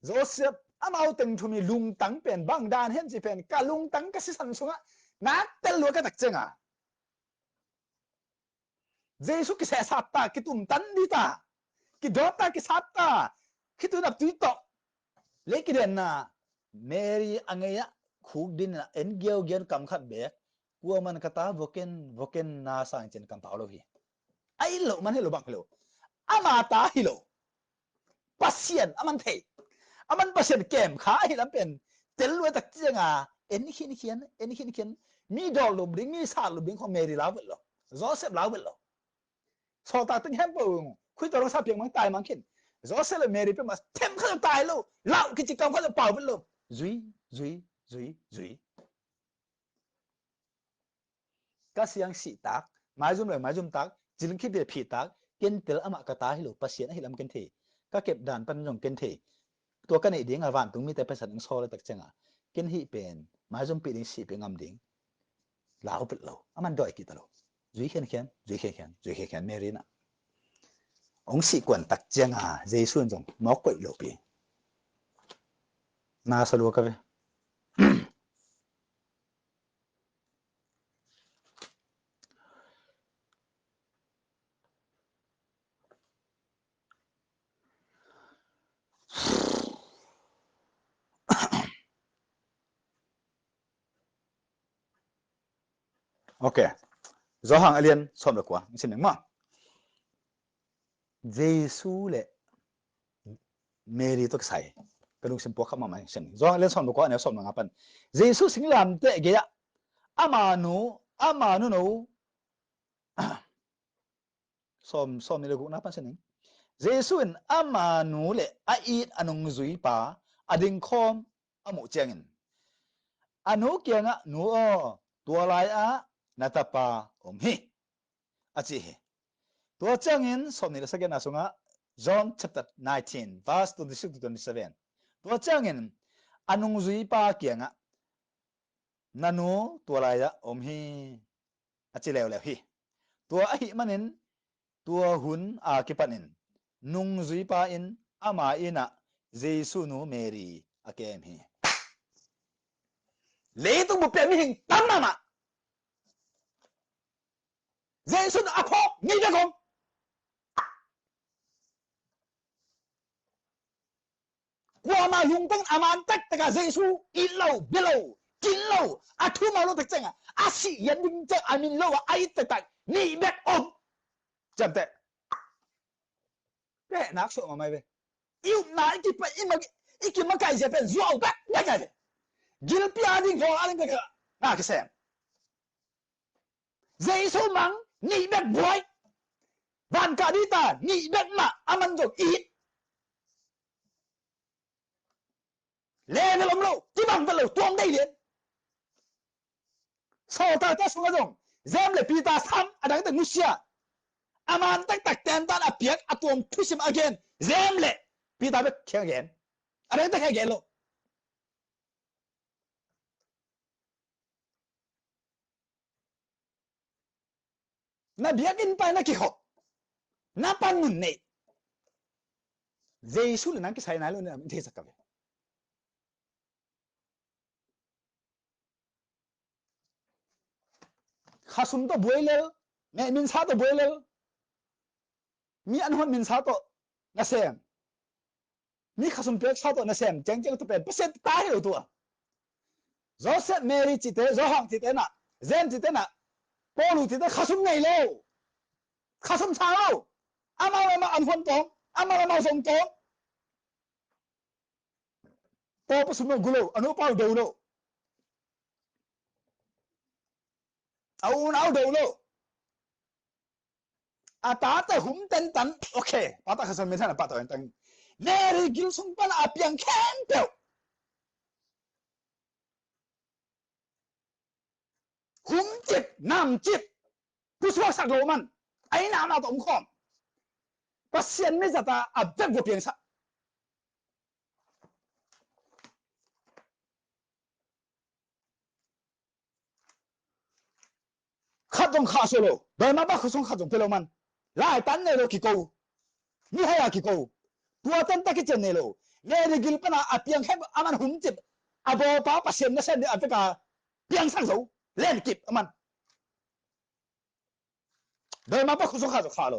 โซเซปอามาเอาตึงทุมีลุงตังเป็นบางดานเห็นจีเป็นกะลุงตังก็สิสันสุงะนักเตลัวกันตักเจงอ่ะเยซูกิเสสัตตากิตุมตันดีตากิดอตตากิสัตตาคิดตัวนับตุยโตเล็กเด่นนะเมรีอังเงียขุกดินนะเอ็นเกียวเกียนกำขัดเบกกลัวมันกระตาโวเกนนาสังเจนกำเปล่าโลฮีไอ้โลมันให้โลบังโลอามาตาฮิโลปัสเซียนอามันเทอามันปัสเซียนเกมขาให้ลำเป็นเตลัวตักเจียงอ่ะเอ็นขินเขียนมีดอลลูบิงมีซาลูบิงของเมรีลาวเวลโลโจเซฟลาวเวลโลสอตาตึงแฮมเบอร์คุยตัวเราสับเพียงมันตายมันขินโจเซฟเมรีเป็นมาเต็มเขาจะตายโลเล่ากิจกรรมเขาจะเป่าเวลโลจุยก็เสียงสีตักไม้จุ่มเลยไม้จุ่มตักจิลคิดเบียผีตักเกนเตลอมากระตาให้หลูปัสเซียนให้ลำเกนเทก็เก็บด่านปันยงเกนเทตัวกันไอเดียงอวานตรงมีแต่ภาษาอังโซเลยตักจังอ่ะเกนฮีเป็นไม้จุ่มปีดิ้งสีเป็นงำดิ้งลาวเป็นเราอามันดอยกี่ตลอดจุยเขียนเมริน่ะองค์สีกวนตักจังอ่ะเจสุนจงมอกกวยโลปีน่าสลัวกันไหมโอเคจอหางเอเลียนสอบดีกว่าสิ่งหนึ่งมั้งเยซูและเมรีตัวใส่กระดูกสิมพวกเข้ามาไหมสิ่งจอหางเอเลียนสอบดีกว่าเนี่ยสอบหนึ่งอ่ะเป็นเยซูสิ่งลำเตะเกียอามานูนูสอบนี่เลยกูนับเป็นสิ่งหนึ่งเยซูนอามานูและอีดอันงจุยป้าอดิงคอมอโมเจงินอันนูเกียงอ่ะนูตัวลายนาตาปาฮีอาจิเฮตัวเจงินสอบนี่เลยสักแค่น่าสงะ John chapter 19 verse 26 to 27ตัวเจงินอันงจุยป้าเกียงอ่ะนันูตัวลายฮีอาจิเลวฮีตัวอหิมันินตัวหุนกิปันินนุงจุยป้าอินอามาอินะเยซูนูเมรีอาเกมฮีเลตุบุเปียมิหิงตั้มมาเ giê xu à khó nghĩ ra không qua mà lung tung aman tách tất cả giê xu in lâu biết lâu kín lâu à thu mà lâu tất chân à sĩ yên đinh chân à mình lâu à ai tất tất nghĩ biết ôm chậm tệ cái nát sợ mà mày về yêu nãy cái phải im mà cái gì phải ruột bát nhá cái gil pia đi vào anh cái à cái xem giê xu mắng nghĩ biết boy van cả đi ta nghĩ biết mà aman rồi ít lẽ nó lắm lâu chỉ bằng cái lâu tuông đây liền sau ta ta xuống cái dòng lại pita sam ở đằng tây Musia aman tak tak ten tan apiak atom pushim again lại pita biết khen again ở đằng tây again lo na biakin pa na kihok na panun ne Jesus là cái sai này luôn là mình thấy sao cả khasum to boiler me min sa to boiler mi an hon min sa to na sem mi khasum pe sa to na sem chang chang to pe percent ta hiểu tua Joseph Mary chỉ thế do hong chỉ thế nè Zen chỉ thế nè Paul chỉ thế khasum này lâu khasum sao lâu ama ma an hon to ama ma song to to pa sum gulo anu pa do lo au nau do lo ta ta hum ten tan okay pata khasum me sana pata tan Mary gil sung pan apiang khen teo hum chip nam chip puswa sak lo man ai na na tom khom pasien me jata abek go piang sa khát dòng khát solo đời mà bác không khát dòng pelo man lại tán này lo kỳ cầu như hay là kỳ cầu tua tân ta cái chân này lo nghe đi gil pana apiang khép aman hum chip abo pa pasien na sen de apeka piang sang dấu lên kịp aman đời mà bác không khát dòng khát lo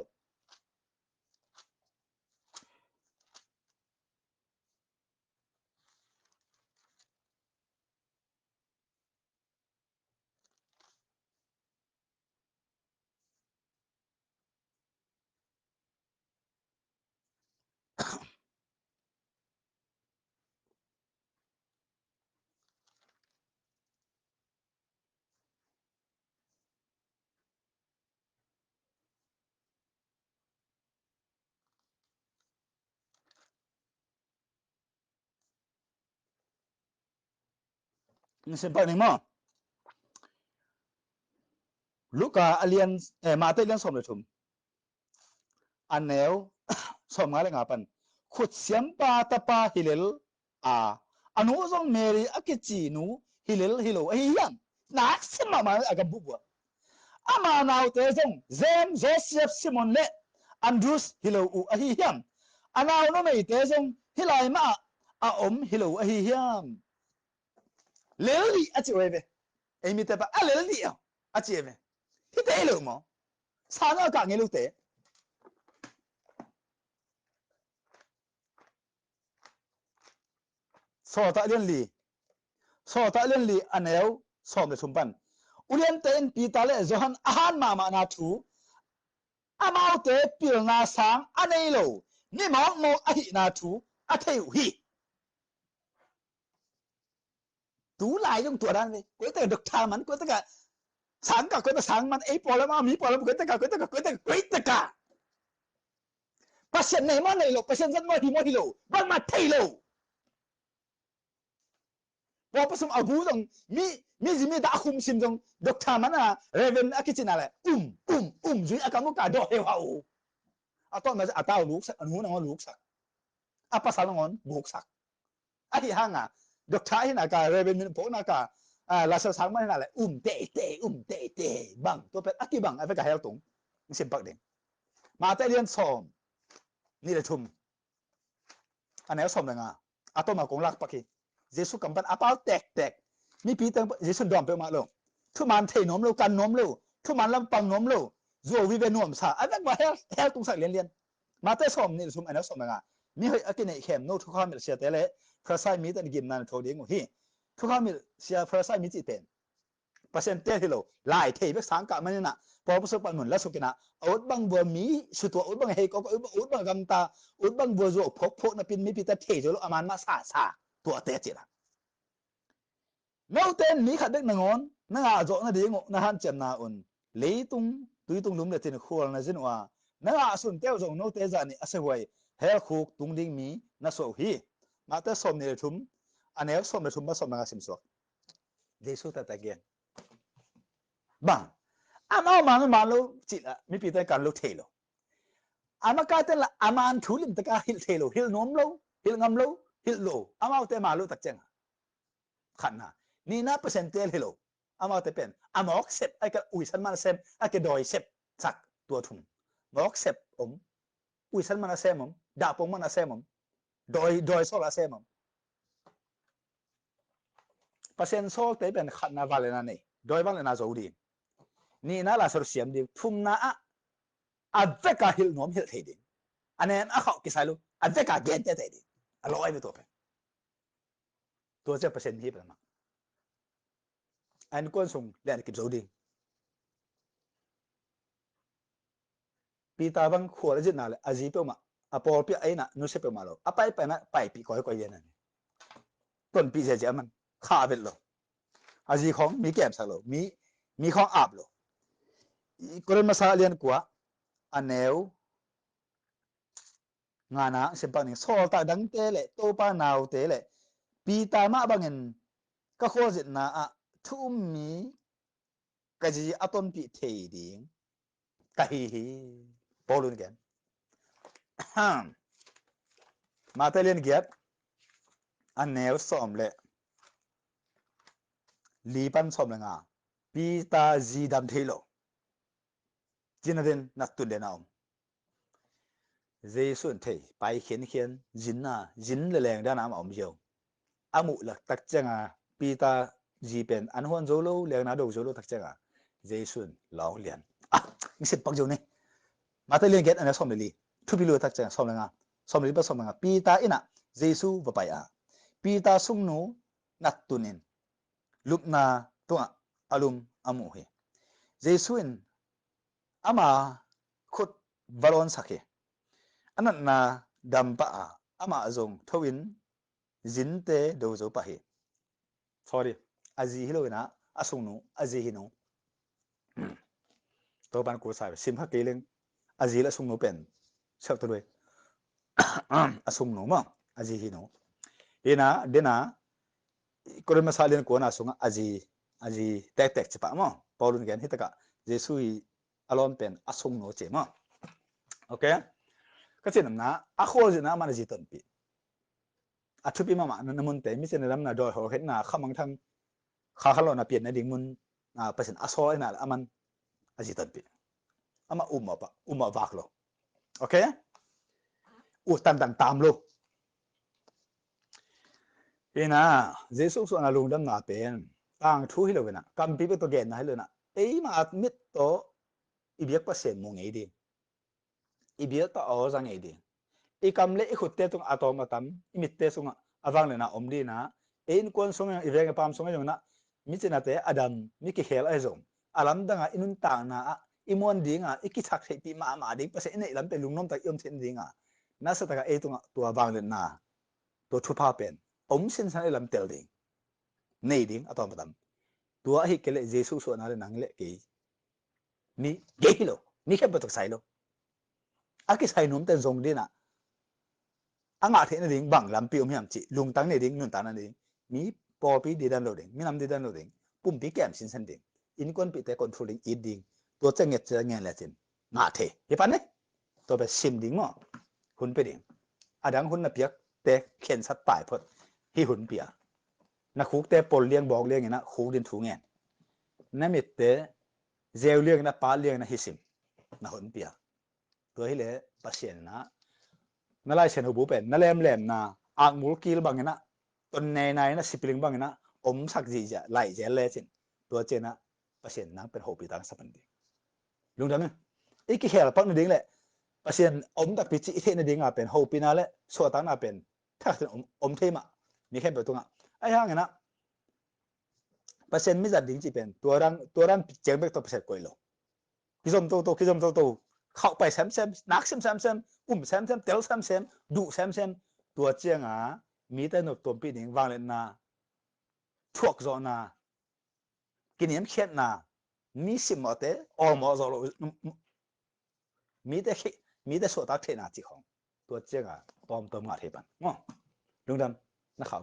nó xem bao nhiêu mà Luka alien mà tay liên xóm được chum anh nếu xóm ngay là ngapan khut xiêm pa tapa hilel anu zong Mary akichi nu hilel hilo hiyan na sima ma agam bubu ama nào te zong James Joseph Simon le Andrews hilo u hiyan anao no mai te zong hilai ma hilo hiyan leli achi webe emi te pa leli achi webe hite lo mo sana ka ngelu te so ta liên li anel som le sumpan ulian ten pita le johan ahan mama na thu amau te pil na sang anelo ni mo mo ahi na thu atheu hi tú lại trong tuổi đan đi cuối tất cả được tha mắn cuối tất cả sáng cả cuối tất sáng mắn ấy bỏ lắm mi bỏ lắm cuối tất cả pasien này mà này lo pasien dân mà thì lo bằng mà thấy lo bỏ pasum abu dong mi gì mi đã khum sim dong được tha mắn reven akichin lại dưới akamu cả đỏ heo hậu to mà tao lúa sắc anu nó lúa sắc apa sao ngon buộc sắc ai hang được thái na cả reven min po na cả là sao sáng mai lại tệ bằng tôi phải aki bằng phải cả heo tung xin bác đến mà tại liên xóm ni là chum anh ấy xóm là tôi mà cũng lạc bác khi Giêsu cầm bắt apao tẹt mi pi tang Giêsu đom pe ma lo thu man thei nom lo kan nom lo thu man lam pang nom lo zo vi ve nuam sa avek ma hel tung sak len len ma te som ni sum ana som nga mi hoi akine khem no thu kha mil sia tele phasai mi tan gim nan tho ding hi thu kha mil sia phasai mi ti pen percent hilo lai thei be sang ka manina po so pan mun la sukina out bang bo mi su to out bang he ko out bang gam ta out bang bo zo phok phok na pin mi pi ta thei zo aman ma sa to te chi la no ten mi khat dek na ngon na nga zo na ding na han chem na un leitung tuitung lum le tin khol na jin wa na nga sun teo zo no te za ni ase hoi he khuk tung ding mi na so hi ma ta som ne thum anel som le thum ba som na sim so jesu ta ta gen bang ama ma lo chi la mi pi ta kan lo thei lo ama ka ten la aman thulim ta ka hil thei lo hil nom lo hil ngam lo hil lo ama te ma lo tak chang khan na ni na percentage hilo ama te pen amok sep ai ka ui san man sem ai ke doi sep sak tua thum mok sep ui san man sem da pong man sem doi so la sem percent so te pen khan na vale na nei doi vale na zo di ni na la sor siam di thum na a veka hil nom hil thei di anen a khau ki sai lu a veka gen te thei di a loi be to pen to che percent hi pen ma anh con sùng lên kịp dấu đi pita bang khua là nào là aji pe mà apol pe ai na nu se pe mà lo apai pe na pai pi koi yen này tuần pi se man kha bet lo aji khong mi kem sa lo mi khong ap lo koren masa lian kwa aneu ngana sem pa ni sol ta dang te le to pa naw te le pita ma bangin ka kho zit na a thum mi ka ji aton pi thei ding ka hi polun gen ma te lian giat aneu som le li pan som le nga pi ta ji dam thelo jinaden na tu le naum jesun thei pai khen khen jin na jin le leng da nam om jo amu la tak changa pi ta ji pen an hon zo lo leng na do zo lo tak changa jesun law lian ni se pak jo ne ma te lian get an som le li thu pi lo tak changa som le nga som le pa som nga pi ta ina jesu va pai a pi ta sung nu nat tunin lupna to alum amu he jesuin ama khut valon sakhe anan na dampa ama zong thowin jinte do zo pa he sorry aji hiloina asung nu aji hinu to ban ko sai sim ha keleng aji la sung nu pen sak to doi asung nu ma aji hinu dena ko ma salen ko na sunga aji tek chipa mo paulun gen hitaka jesui alon pen asung no che mo okay ka chen na a khol jina man ji ton pi a thu pi ma na mun te mi chen ram na do ho het na khamang thang kha khalo na pian na ding mun na pasen aso na aman aji ton pi ama umma vak lo okay u tan tam lo ina jesu so na lung dam na pen tang thu hi lo na kam pi to gen na hi lo na ei ma admit to ibiak pa sen mo ngei di ibiak ta o za ngei di i kam le i khut te tung atom atam imit te sunga awang le na om di na ein kon sunga i veng pam sunga yong na mi chena te adam mi ki hel ai zong alam danga inun ta na imon dinga iki thak thei pi ma ding pa se nei lam pe lungnom ta yom chen dinga na sa ta ka e tung to awang le na to thu pa pen om sin sa lam tel ding nei ding atom atam tua hi kele jesu so na le nang le ke ni ge lo ni khem pa to sai lo aki sai num ten zong dina anga the na ding bang lam pi hiam chi lung tang ne ding nun ta na ding mi po pi di dan lo ding mi nam di dan lo ding pum pi kem sin san ding in kon pi te controlling it ding to chang che nge la chin nga the hi pan ne to be sim ding mo hun pe ding adang hun na piak te khen sat pai phot hi hun pia na khuk te pol liang bok liang ina khuk din thu ngen na mit te zeu liang na pa liang na hisim na hun pia to hi le pasien na na lai chen hu pen na lem na ang mul kil bangina ton nei nai na sipiling bangina om sak ji ja lai je le chin to chena pasien na pen ho pi tang sapan di lung dam อีกแค่ปักนั่นเองแหละเปอร์เซ็นต์อมตักปิจิเทนั่นเองเป็นหูปีน่าแหละชัวตั้งน่าเป็นถ้าถึงอมเทมะมีแค่แบบตรงอ่ะไอ้ห่างไงนะเปอร์เซ็นต์ไม่จัดดิ้งจีเป็นตัวรันเจ๋งไปตัวเปอร์เซ็นต์กวยหรอกคิดจมโตเข้าไปแซมนักแซมแซมเตลแซมดูแซมตัวเจียงอ่ะมีแต่หนุตัวปีนิ่งวางเล่นนาพวกโซนากินยำเขียนนามีสิมอเตออมอโซโลมีแต่โซตักเทนาจีของตัวเจียงอ่ะปอมเติมงาเทปันอ๋อลุงดำนะครับ